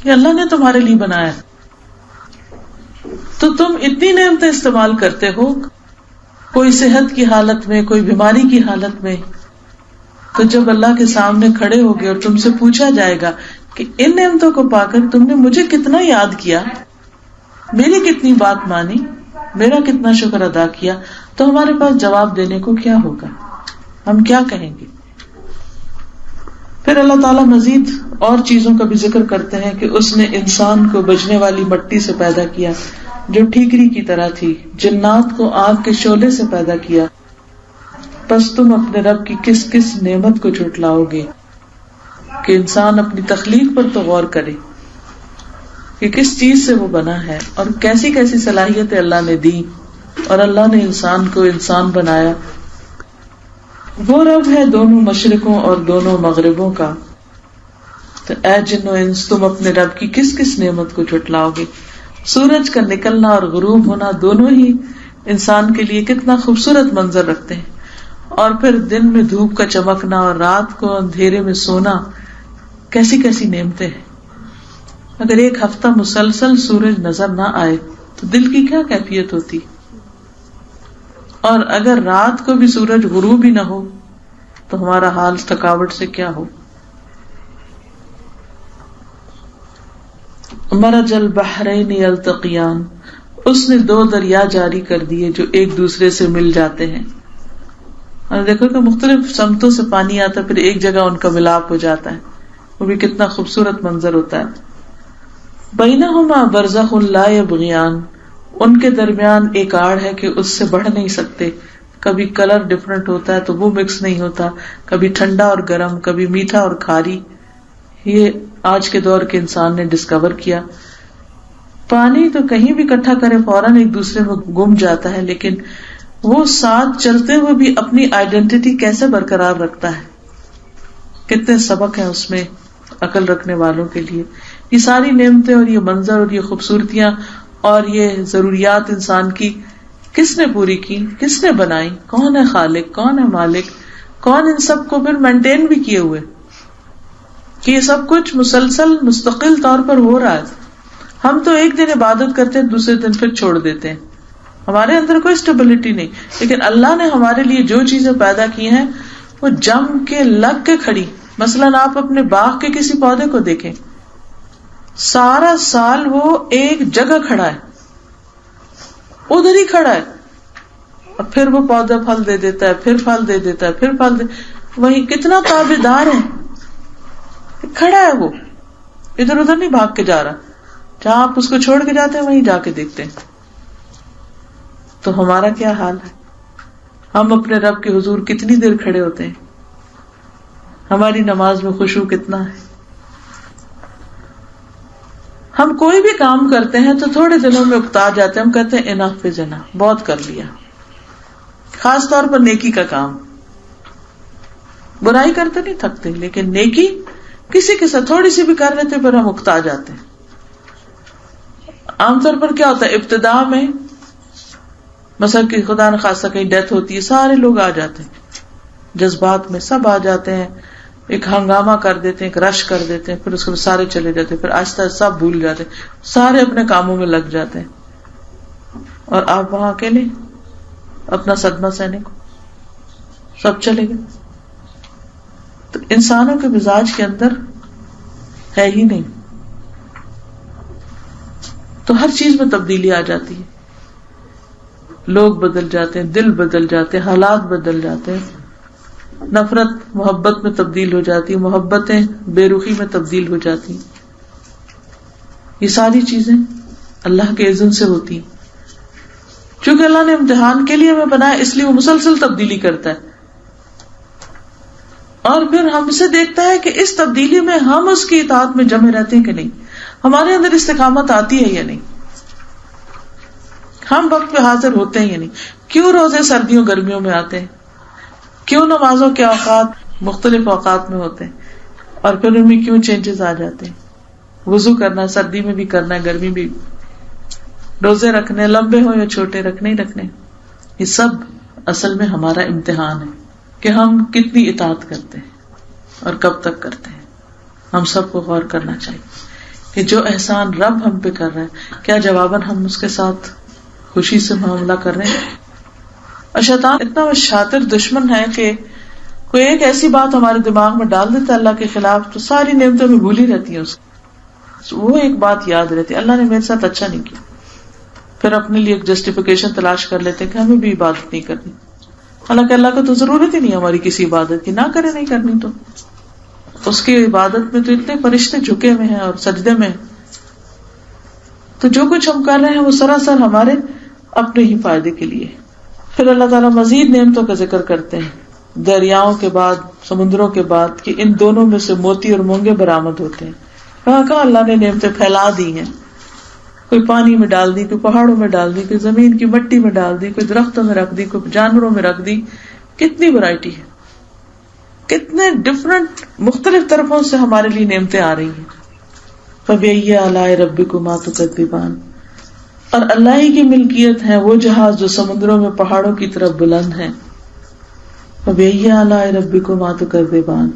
یہ اللہ نے تمہارے لیے بنایا. تو تم اتنی نعمتیں استعمال کرتے ہو، کوئی صحت کی حالت میں، کوئی بیماری کی حالت میں، تو جب اللہ کے سامنے کھڑے ہوگے اور تم سے پوچھا جائے گا کہ ان نعمتوں کو پا کر تم نے مجھے کتنا یاد کیا، میری کتنی بات مانی، میرا کتنا شکر ادا کیا، تو ہمارے پاس جواب دینے کو کیا ہوگا؟ ہم کیا کہیں گے؟ پھر اللہ تعالیٰ مزید اور چیزوں کا بھی ذکر کرتے ہیں کہ اس نے انسان کو بجنے والی مٹی سے پیدا کیا جو ٹھیکری کی طرح تھی، جنات کو آگ کے شعلے سے پیدا کیا. پس تم اپنے رب کی کس کس نعمت کو جھٹلاؤ گے؟ کہ انسان اپنی تخلیق پر تو غور کرے کہ کس چیز سے وہ بنا ہے اور کیسی کیسی صلاحیتیں اللہ نے دی، اور اللہ نے انسان کو انسان بنایا. وہ رب ہے دونوں مشرقوں اور دونوں مغربوں کا. تو اے جن و انس، تم اپنے رب کی کس کس نعمت کو جھٹلاؤ گے؟ سورج کا نکلنا اور غروب ہونا دونوں ہی انسان کے لیے کتنا خوبصورت منظر رکھتے ہیں، اور پھر دن میں دھوپ کا چمکنا اور رات کو اندھیرے میں سونا، کیسی کیسی نعمتیں ہیں. اگر ایک ہفتہ مسلسل سورج نظر نہ آئے تو دل کی کیا کیفیت ہوتی، اور اگر رات کو بھی سورج غروب ہی نہ ہو تو ہمارا حال تھکاوٹ سے کیا ہو. مرج البحرین یلتقیان، اس نے دو دریا جاری کر دیے جو ایک دوسرے سے مل جاتے ہیں. اور دیکھو کہ مختلف سمتوں سے پانی آتا ہے، پھر ایک جگہ ان کا ملاپ ہو جاتا ہے، وہ بھی کتنا خوبصورت منظر ہوتا ہے. بینہما برزخ لا یبغیان، ان کے درمیان ایک آڑ ہے کہ اس سے بڑھ نہیں سکتے. کبھی کلر ڈفرنٹ ہوتا ہے تو وہ مکس نہیں ہوتا، کبھی ٹھنڈا اور گرم، کبھی میٹھا اور کھاری. یہ آج کے دور کے انسان نے ڈسکور کیا. پانی تو کہیں بھی اکٹھا کرے فوراً ایک دوسرے میں گم جاتا ہے، لیکن وہ ساتھ چلتے ہوئے بھی اپنی آئیڈینٹی کیسے برقرار رکھتا ہے. کتنے سبق ہیں اس میں عقل رکھنے والوں کے لیے. یہ ساری نعمتیں اور یہ منظر اور یہ خوبصورتیاں اور یہ ضروریات انسان کی کس نے پوری کی، کس نے بنائی؟ کون ہے خالق، کون ہے مالک، کون ان سب کو پھر مینٹین بھی کیے ہوئے کہ یہ سب کچھ مسلسل مستقل طور پر ہو رہا ہے. ہم تو ایک دن عبادت کرتے ہیں، دوسرے دن پھر چھوڑ دیتے ہیں، ہمارے اندر کوئی اسٹیبلٹی نہیں. لیکن اللہ نے ہمارے لیے جو چیزیں پیدا کی ہیں وہ جم کے لگ کے کھڑی. مثلاً آپ اپنے باغ کے کسی پودے کو دیکھیں، سارا سال وہ ایک جگہ کھڑا ہے، ادھر ہی کھڑا ہے، اور پھر وہ پودا پھل دے دیتا ہے، پھر پھل دے دیتا ہے، پھر پھل دے. وہی کتنا تابعدار ہے، کھڑا ہے، وہ ادھر ادھر نہیں بھاگ کے جا رہا. جہاں آپ اس کو چھوڑ کے جاتے ہیں وہیں جا کے دیکھتے ہیں. تو ہمارا کیا حال ہے؟ ہم اپنے رب کے حضور کتنی دیر کھڑے ہوتے ہیں؟ ہماری نماز میں خشوع کتنا ہے؟ ہم کوئی بھی کام کرتے ہیں تو تھوڑے دنوں میں اکتا جاتے ہیں، ہم کہتے ہیں انف از انف، بہت کر لیا. خاص طور پر نیکی کا کام. برائی کرتے نہیں تھکتے، لیکن نیکی کسی کے ساتھ تھوڑی سی بھی کر لیتے پھر ہم اکتا جاتے ہیں. عام طور پر کیا ہوتا ہے، ابتدا میں مثلا کہ خدا نخواستہ کہیں ڈیتھ ہوتی ہے، سارے لوگ آ جاتے ہیں، جذبات میں سب آ جاتے ہیں، ایک ہنگامہ کر دیتے ہیں، ایک رش کر دیتے ہیں، پھر اس کے بعد سارے چلے جاتے ہیں، پھر آہستہ آہستہ سب بھول جاتے ہیں، سارے اپنے کاموں میں لگ جاتے ہیں، اور آپ وہاں اکیلے اپنا صدمہ سہنے کو، سب چلے گئے. تو انسانوں کے مزاج کے اندر ہے ہی نہیں. تو ہر چیز میں تبدیلی آ جاتی ہے. لوگ بدل جاتے ہیں، دل بدل جاتے ہیں، حالات بدل جاتے ہیں، نفرت محبت میں تبدیل ہو جاتی ہے، محبتیں بے رخی میں تبدیل ہو جاتی ہیں. یہ ساری چیزیں اللہ کے اذن سے ہوتی ہیں. چونکہ اللہ نے امتحان کے لیے ہمیں بنایا، اس لیے وہ مسلسل تبدیلی کرتا ہے. اور پھر ہم سے دیکھتا ہے کہ اس تبدیلی میں ہم اس کی اطاعت میں جمے رہتے ہیں کہ نہیں، ہمارے اندر استقامت آتی ہے یا نہیں، ہم وقت پہ حاضر ہوتے ہیں یا نہیں. کیوں روزے سردیوں گرمیوں میں آتے ہیں، کیوں نمازوں کے اوقات مختلف اوقات میں ہوتے ہیں، اور پھر ان میں کیوں چینجز آ جاتے ہیں. وضو کرنا سردی میں بھی کرنا ہے، گرمی بھی، روزے رکھنے لمبے ہو یا چھوٹے رکھنے ہی رکھنے. یہ سب اصل میں ہمارا امتحان ہے کہ ہم کتنی اطاعت کرتے ہیں اور کب تک کرتے ہیں. ہم سب کو غور کرنا چاہیے کہ جو احسان رب ہم پہ کر رہا ہے، کیا جواباً ہم اس کے ساتھ خوشی سے معاملہ کر رہے ہیں. اور شیطان اتنا شاطر دشمن ہے کہ کوئی ایک ایسی بات ہمارے دماغ میں ڈال دیتا ہے اللہ کے خلاف، تو ساری نعمتیں بھی بھولی رہتی ہیں. وہ ایک بات یاد رہتی ہے، اللہ نے میرے ساتھ اچھا نہیں کیا. پھر اپنے لیے ایک جسٹیفیکیشن تلاش کر لیتے کہ ہمیں بھی عبادت نہیں کرنی. حالانکہ اللہ کو تو ضرورت ہی نہیں ہماری کسی عبادت کی، نہ کرے نہیں کرنی. تو اس کی عبادت میں تو اتنے فرشتے جھکے ہوئے ہیں اور سجدے میں. تو جو کچھ ہم کر رہے ہیں وہ سراسر ہمارے اپنے ہی فائدے کے لیے. پھر اللہ تعالیٰ مزید نعمتوں کا ذکر کرتے ہیں، دریاؤں کے بعد، سمندروں کے بعد، کہ ان دونوں میں سے موتی اور مونگے برآمد ہوتے ہیں. کہاں اللہ نے نعمتیں پھیلا دی ہیں. کوئی پانی میں ڈال دی، کوئی پہاڑوں میں ڈال دی، کوئی زمین کی مٹی میں ڈال دی، کوئی درختوں میں رکھ دی، کوئی جانوروں میں رکھ دی. کتنی ورائٹی ہے، کتنے ڈفرنٹ مختلف طرفوں سے ہمارے لیے نعمتیں آ رہی ہیں. فَبِأَيِّ آلَاءِ رَبِّكُمَا تُكَذِّبَانِ. اور اللہ ہی کی ملکیت ہے وہ جہاز جو سمندروں میں پہاڑوں کی طرف بلند ہیں. فَبِأَيِّ آلَاءِ رَبِّكُمَا تُكَذِّبَانِ.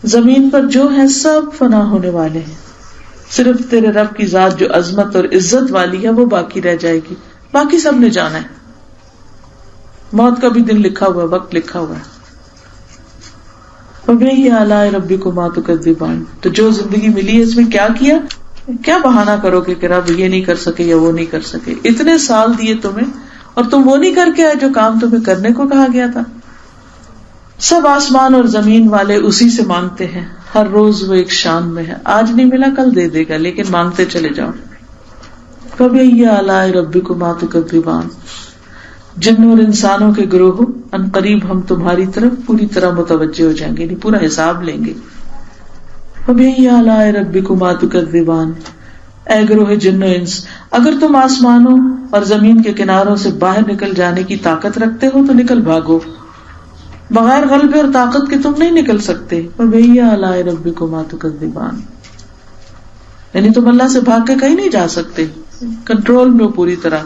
زمین پر جو ہے سب فنا ہونے والے ہیں، صرف تیرے رب کی ذات جو عظمت اور عزت والی ہے وہ باقی رہ جائے گی. باقی سب نے جانا ہے. موت کا بھی دن لکھا ہوا ہے، وقت لکھا ہوا ہے. فَبِأَيِّ آلَاءِ رَبِّكُمَا تُكَذِّبَانِ. تو جو زندگی ملی ہے اس میں کیا بہانہ کرو گے کہ رب یہ نہیں کر سکے یا وہ نہیں کر سکے. اتنے سال دیے تمہیں اور تم وہ نہیں کر کے آئے جو کام تمہیں کرنے کو کہا گیا تھا. سب آسمان اور زمین والے اسی سے مانگتے ہیں، ہر روز وہ ایک شان میں ہے. آج نہیں ملا کل دے دے گا، لیکن مانگتے چلے جاؤ. فَبِأَيِّ آلَاءِ رَبِّكُمَا تُكَذِّبَانِ. جنوں اور انسانوں کے گروہ، ان قریب ہم تمہاری طرف پوری طرح متوجہ ہو جائیں گے، یعنی پورا حساب لیں گے. فَبِأَيِّ آلَاءِ رَبِّكُمَا تُكَذِّبَانِ. اے گروہ جن و انس، اگر تم آسمانوں اور زمین کے کناروں سے باہر نکل جانے کی طاقت رکھتے ہو تو نکل بھاگو. بغیر غلبے اور طاقت کے تم نہیں نکل سکتے. فَبِأَيِّ آلَاءِ رَبِّكُمَا تُكَذِّبَانِ. یعنی تم اللہ سے بھاگ کے کہیں نہیں جا سکتے، کنٹرول میں پوری طرح.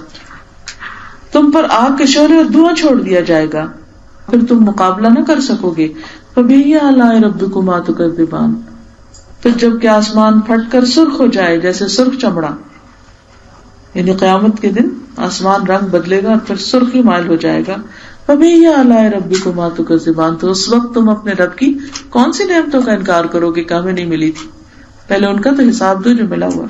تم پر آگ کے شعلے اور دھواں چھوڑ دیا جائے گا، پھر تم مقابلہ نہ کر سکو گے. فَبِأَيِّ آلَاءِ رَبِّكُمَا تُكَذِّبَانِ. پھر جب کہ آسمان پھٹ کر سرخ ہو جائے جیسے سرخ چمڑا، یعنی قیامت کے دن آسمان رنگ بدلے گا اور پھر سرخی مائل ہو جائے گا. فَبِأَيِّ آلَاءِ رَبِّكُمَا تُكَذِّبَانِ. تو اس وقت تم اپنے رب کی کون سی نعمتوں کا انکار کرو گے کہ ہمیں نہیں ملی تھی؟ پہلے ان کا تو حساب دو جو ملا ہوا.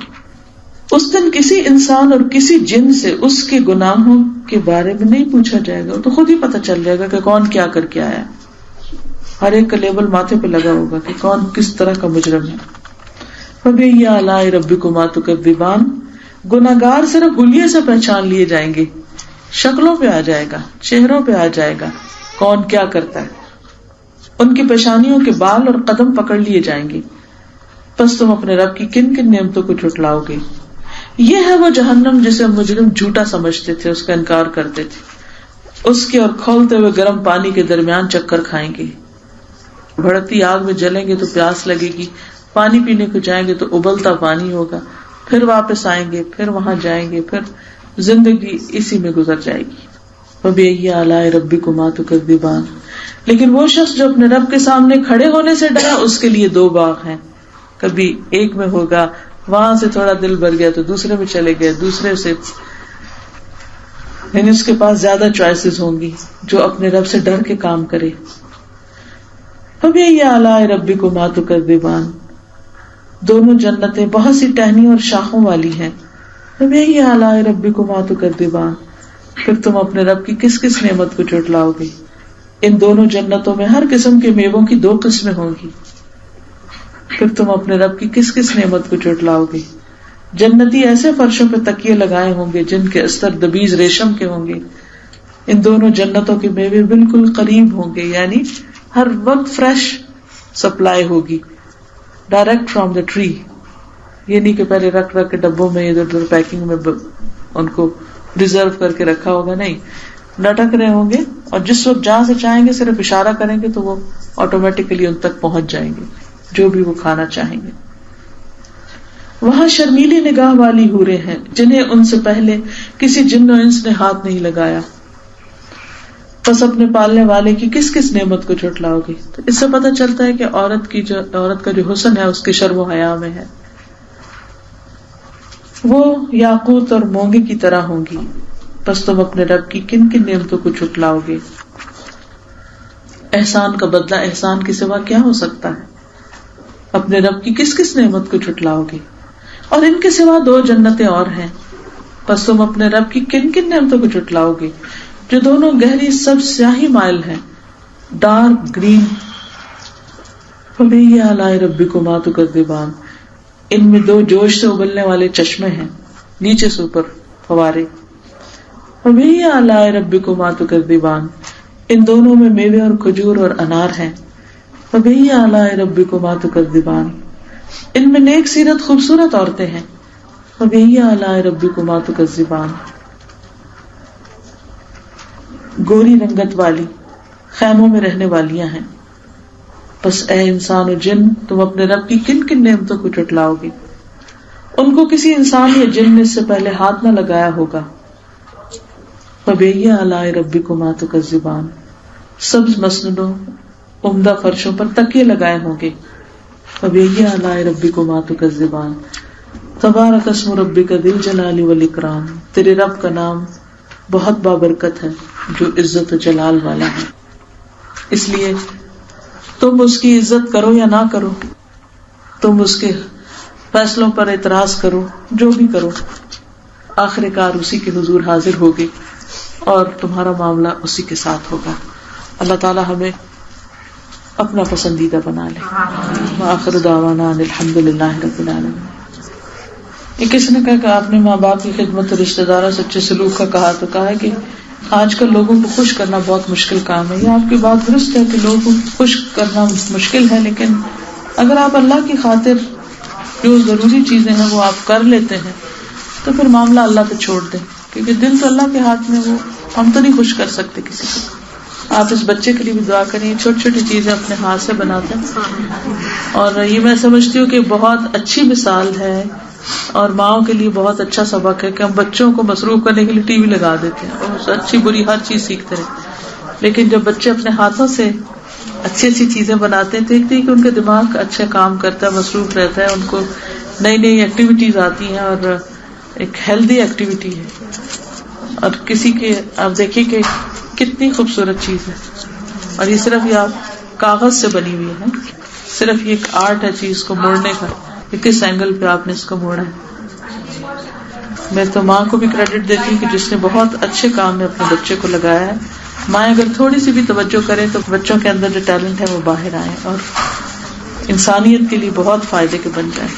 اس دن کسی انسان اور کسی جن سے اس کے گناہوں کے بارے میں نہیں پوچھا جائے گا. تو خود ہی پتہ چل جائے گا کہ کون کیا کر کے آیا. ہر ایک کا لیبل ماتھے پہ لگا ہوگا کہ کون کس طرح کا مجرم ہے. فَبِأَيِّ آلَاءِ رَبِّكُمَا تُكَذِّبَانِ. گناہگار صرف حلیے سے پہچان لیے جائیں گے، شکلوں پہ آ جائے گا، چہروں پہ آ جائے گا کون کیا کرتا ہے. ان کی پیشانیوں کے بال اور قدم پکڑ لیے جائیں گے. پس تم اپنے رب کی کن کن نعمتوں کو جھٹلاؤ گے. یہ ہے وہ جہنم جسے مجرم جھوٹا سمجھتے تھے، اس کا انکار کرتے تھے. اس کے اور کھولتے ہوئے گرم پانی کے درمیان چکر کھائیں گے. بھڑکتی آگ میں جلیں گے تو پیاس لگے گی، پانی پینے کو جائیں گے تو ابلتا پانی ہوگا، پھر واپس آئیں گے، پھر وہاں جائیں گے، پھر زندگی اسی میں گزر جائے گی. فَبِأَيِّ آلَاءِ رَبِّكُمَا تُكَذِّبَانِ. لیکن وہ شخص جو اپنے رب کے سامنے کھڑے ہونے سے ڈرا، اس کے لیے دو باغ ہیں. کبھی ایک میں ہوگا، وہاں سے تھوڑا دل بھر گیا تو دوسرے میں چلے گئے، دوسرے سے، یعنی اس کے پاس زیادہ چوائسز ہوں گی جو اپنے رب سے ڈر کے کام کرے. فَبِأَيِّ آلَاءِ رَبِّكُمَا تُكَذِّبَانِ. دونوں جنتیں بہت سی ٹہنیوں اور شاخوں والی ہیں. فبأي آلاء ربكما تكذبان، پھر تم اپنے رب کی کس کس نعمت کو جھٹلاؤ گے؟ ان دونوں جنتوں میں ہر قسم کے میووں کی 2 قسمیں ہوں گی، پھر تم اپنے رب کی کس کس نعمت کو جھٹلاؤ گے؟ جنتی ایسے فرشوں پہ تکیے لگائے ہوں گے جن کے استر دبیز ریشم کے ہوں گے. ان دونوں جنتوں کے میوے بالکل قریب ہوں گے، یعنی ہر وقت فریش سپلائی ہوگی، ڈائریکٹ فرام دا ٹری. یہ نہیں کہ پہلے رکھ کے ڈبوں میں ادھر ادھر پیکنگ میں ان کو ریزرو کر کے رکھا ہوگا، نہیں، لٹک رہے ہوں گے اور جس وقت جہاں سے چاہیں گے صرف اشارہ کریں گے تو وہ آٹومیٹکلی ان تک پہنچ جائیں گے جو بھی وہ کھانا چاہیں گے. وہاں شرمیلی نگاہ والی حوریں ہیں جنہیں ان سے پہلے کسی جن و انس نے ہاتھ نہیں لگایا. بس اپنے پالنے والے کی کس کس نعمت کو جھٹلاؤ گے؟ تو اس سے پتہ چلتا ہے کہ عورت کا جو حسن ہے اس کے شرم و حیا میں ہے. وہ یاقوت اور مونگے کی طرح ہوں گی. بس تم اپنے رب کی کن کن نعمتوں کو جھٹلاؤ گے؟ احسان کا بدلہ احسان کے سوا کیا ہو سکتا ہے؟ اپنے رب کی کس کس نعمت کو جھٹلاؤ گے؟ اور ان کے سوا 2 جنتیں اور ہیں. بس تم اپنے رب کی کن کن نعمتوں کو جھٹلاؤ گے جو دونوں گہری سب سیاہی مائل ہیں، ڈارک گرین. فبأي آلاء ربكما تكذبان، ان میں 2 جوش سے ابلنے والے چشمے ہیں، نیچے سے اوپر فوارے. فبأي آلاء ربكما تكذبان، ان دونوں میں میوے اور کھجور اور انار ہیں. فبأي آلاء ربكما تكذبان، ان میں نیک سیرت خوبصورت عورتیں ہیں. فبأي آلاء ربكما تكذبان، گوری رنگت والی خیموں میں رہنے والیاں ہیں. بس اے انسان و جن، تم اپنے رب کی کن کن نعمتوں کو جھٹلاؤ گے؟ ان کو کسی انسان یا جن نے اس سے پہلے ہاتھ نہ لگایا ہوگا. فبأي آلاء ربكما تكذبان، سبز مسندوں عمدہ فرشوں پر تکیے لگائے ہوں گے. فبأي آلاء ربكما تكذبان، تبارک اسم ربک ذی الجلال والاکرام، تیرے رب کا نام بہت بابرکت ہے جو عزت و جلال والا ہے. اس لیے تم اس کی عزت کرو یا نہ کرو، تم اس کے فیصلوں پر اعتراض کرو، جو بھی کرو، آخر کار اسی کے حضور حاضر ہوگے اور تمہارا معاملہ اسی کے ساتھ ہوگا. اللہ تعالی ہمیں اپنا پسندیدہ بنا لے. وآخر دعوانا ان الحمدللہ رب العالمین. یہ کسی نے کہا کہ آپ نے ماں باپ کی خدمت اور رشتہ داروں سے اچھے سلوک کا کہا، تو کہا ہے کہ آج کل لوگوں کو خوش کرنا بہت مشکل کام ہے. یہ آپ کی بات درست ہے کہ لوگوں کو خوش کرنا مشکل ہے، لیکن اگر آپ اللہ کی خاطر جو ضروری چیزیں ہیں وہ آپ کر لیتے ہیں تو پھر معاملہ اللہ پہ چھوڑ دیں، کیونکہ دل تو اللہ کے ہاتھ میں، وہ ہم تو نہیں خوش کر سکتے کسی کو. آپ اس بچے کے لیے بھی دعا کریں، چھوٹی چھوٹی چیزیں اپنے ہاتھ سے بناتے ہیں، اور یہ میں سمجھتی ہوں کہ بہت اچھی مثال ہے اور ماؤں کے لیے بہت اچھا سبق ہے کہ ہم بچوں کو مصروف کرنے کے لیے ٹی وی لگا دیتے ہیں اور اچھی بری ہر چیز سیکھتے رہتے، لیکن جب بچے اپنے ہاتھوں سے اچھی اچھی چیزیں بناتے ہیں، دیکھتے ہیں کہ ان کا دماغ اچھا کام کرتا ہے، مصروف رہتا ہے، ان کو نئی نئی ایکٹیویٹیز آتی ہیں اور ایک ہیلدی ایکٹیویٹی ہے. اور کسی کے آپ دیکھیے کہ کتنی خوبصورت چیز ہے، اور یہ صرف یہ آپ کاغذ سے بنی ہوئی ہے، صرف یہ ایک آرٹ ہے چیز کو موڑنے کا کہ کس اینگل پہ آپ نے اس کو موڑا ہے. میں تو ماں کو بھی کریڈٹ دیتی ہوں کہ جس نے بہت اچھے کام میں اپنے بچے کو لگایا ہے. ماں اگر تھوڑی سی بھی توجہ کرے تو بچوں کے اندر جو ٹیلنٹ ہے وہ باہر آئے اور انسانیت کے لیے بہت فائدے کے بن جائے.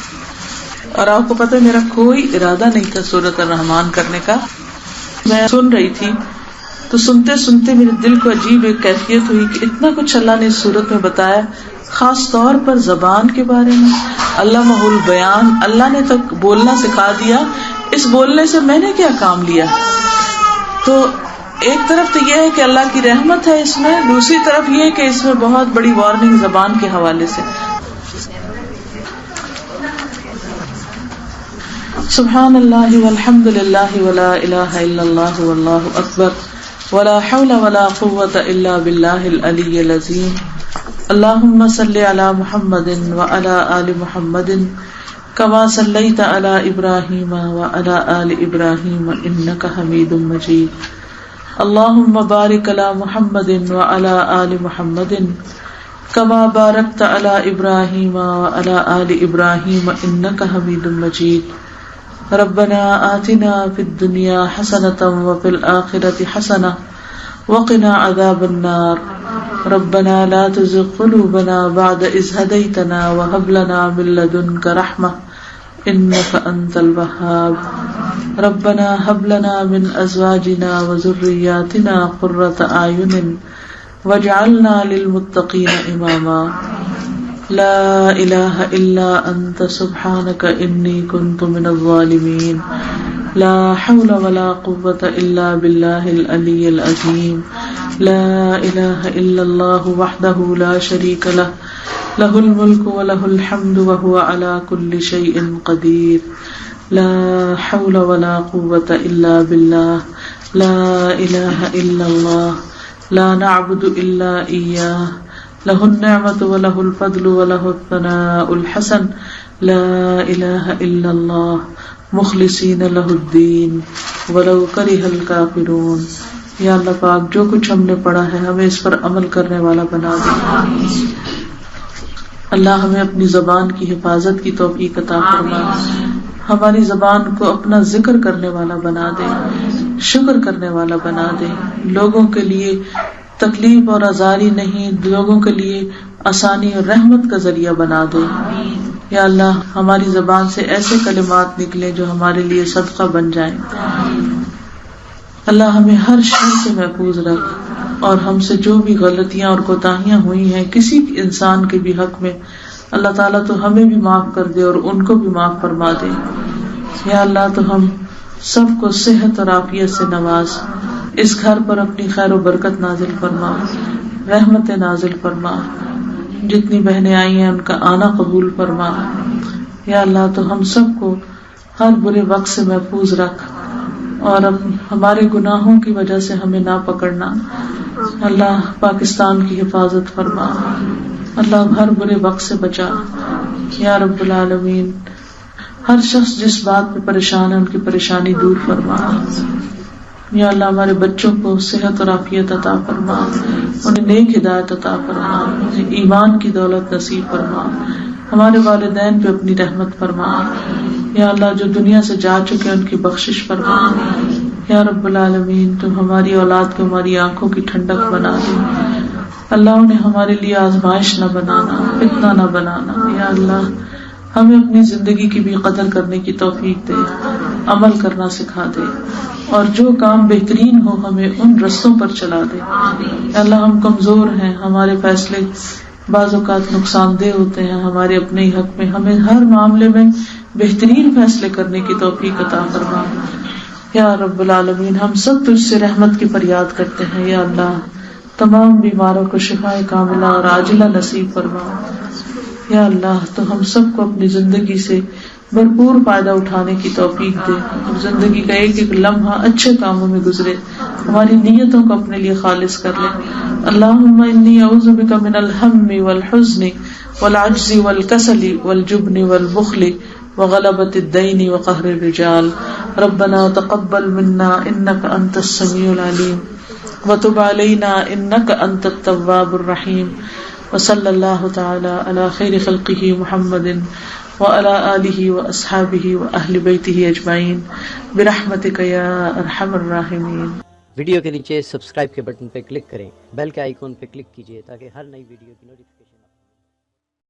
اور آپ کو پتہ ہے میرا کوئی ارادہ نہیں تھا سورۃ الرحمن کرنے کا. میں سن رہی تھی تو سنتے سنتے میرے دل کو عجیب ایک کیفیت ہوئی کہ اتنا کچھ اللہ نے اس سورت میں بتایا، خاص طور پر زبان کے بارے میں. علمہ البیان، اللہ نے تک بولنا سکھا دیا. اس بولنے سے میں نے کیا کام لیا؟ تو ایک طرف تو یہ ہے کہ اللہ کی رحمت ہے اس میں، دوسری طرف یہ ہے کہ اس میں بہت بڑی وارننگ زبان کے حوالے سے. سبحان اللہ والحمد للہ ولا الہ الا اللہ واللہ اکبر ولا حول ولا قوة الا باللہ العلی العظیم. اللہم صل علی محمد وعلی آل محمد کما صلیت علی ابراہیم وعلی آل ابراہیم انک حمید مجید. اللہم بارک علی محمد وعلی آل محمد کما بارکت علی ابراہیم وعلی آل ابراہیم انک حمید مجید. ربنا آتنا فی الدنیا حسنۃ وفی الآخرۃ حسنۃ وقنا عذاب النار ربنا لا تزغ قلوبنا بعد إذ هديتنا وهب لنا من لدنك رحمة إنك أنت الوهاب ربنا هب لنا من أزواجنا وذرياتنا قرة أعين واجعلنا للمتقين إماما لا إله إلا أنت سبحانك إني كنت من الظالمين لا حول ولا قوة إلا بالله العلي العظيم لا إله إلا الله وحده لا شريك له له الملك وله الحمد وهو على كل شيء قدير لا حول ولا قوة إلا بالله لا إله إلا الله لا نعبد إلا إياه له النعمة وله الفضل وله الثناء الحسن لا إله إلا الله مخلصين له الدين ولو كره الكافرون. یا اللہ پاک جو کچھ ہم نے پڑھا ہے ہمیں اس پر عمل کرنے والا بنا دے. اللہ ہمیں اپنی زبان کی حفاظت کی توفیق عطا فرما. ہماری زبان کو اپنا ذکر کرنے والا بنا دے, شکر کرنے والا بنا دے, لوگوں کے لیے تکلیف اور آزاری نہیں, لوگوں کے لیے آسانی اور رحمت کا ذریعہ بنا دے. یا اللہ ہماری زبان سے ایسے کلمات نکلیں جو ہمارے لیے صدقہ بن جائیں. اللہ ہمیں ہر شر سے محفوظ رکھ, اور ہم سے جو بھی غلطیاں اور کوتاہیاں ہوئی ہیں کسی انسان کے بھی حق میں, اللہ تعالیٰ تو ہمیں بھی معاف کر دے اور ان کو بھی معاف فرما دے. یا اللہ تو ہم سب کو صحت اور عافیت سے نواز, اس گھر پر اپنی خیر و برکت نازل فرما, رحمت نازل فرما. جتنی بہنیں آئی ہیں ان کا آنا قبول فرما. یا اللہ تو ہم سب کو ہر برے وقت سے محفوظ رکھ, اور ہمارے گناہوں کی وجہ سے ہمیں نہ پکڑنا. اللہ پاکستان کی حفاظت فرما, اللہ ہر برے وقت سے بچا. یا رب العالمین ہر شخص جس بات پہ پریشان ہے ان کی پریشانی دور فرما. یا اللہ ہمارے بچوں کو صحت اور عافیت عطا فرما, انہیں نیک ہدایت عطا فرما, انہیں ایمان کی دولت نصیب فرما. ہمارے والدین پہ اپنی رحمت فرما. یا اللہ جو دنیا سے جا چکے ان کی بخشش فرما. یا رب العالمین تم ہماری اولاد کو ہماری آنکھوں کی ٹھنڈک بنا دے. اللہ انہیں ہمارے لیے آزمائش نہ بنانا, فتنہ نہ بنانا. یا اللہ ہمیں اپنی زندگی کی بھی قدر کرنے کی توفیق دے, عمل کرنا سکھا دے, اور جو کام بہترین ہو ہمیں ان رستوں پر چلا دے. یا اللہ ہم کمزور ہیں, ہمارے فیصلے بعض اوقات نقصان دہ ہوتے ہیں ہمارے اپنے ہی حق میں, ہمیں ہر معاملے میں بہترین فیصلے کرنے کی توفیق عطا فرما. یا رب العالمین ہم سب تجھ سے رحمت کی فریاد کرتے ہیں. یا اللہ تمام بیماروں کو شفائے کاملہ اور عاجلہ نصیب فرما. یا اللہ تو ہم سب کو اپنی زندگی سے بھرپور فائدہ اٹھانے کی توفیق دے, زندگی کا ایک ایک لمحہ اچھے کاموں میں گزرے, ہماری نیتوں کو اپنے لیے خالص کر لے. اللہم انی اعوذ بک من الہم والحزن والعجز والکسل والجبن والبخل وغلبۃ الدین وقہر الرجال. ربنا تقبل منا انک انت السمیع العلیم وتب علینا انک انت التواب الرحیم. وصلی اللہ تعالی علی خیر خلقہ محمد وعلی آلہ واصحابہ واہل بیتہ اجمعین برحمتک یا ارحم الراحمین. ویڈیو کے نیچے سبسکرائب کے بٹن پہ کلک کریں, بیل کے آئیکن پہ کلک کیجیے تاکہ ہر نئی ویڈیو کی نوٹیفیکیشن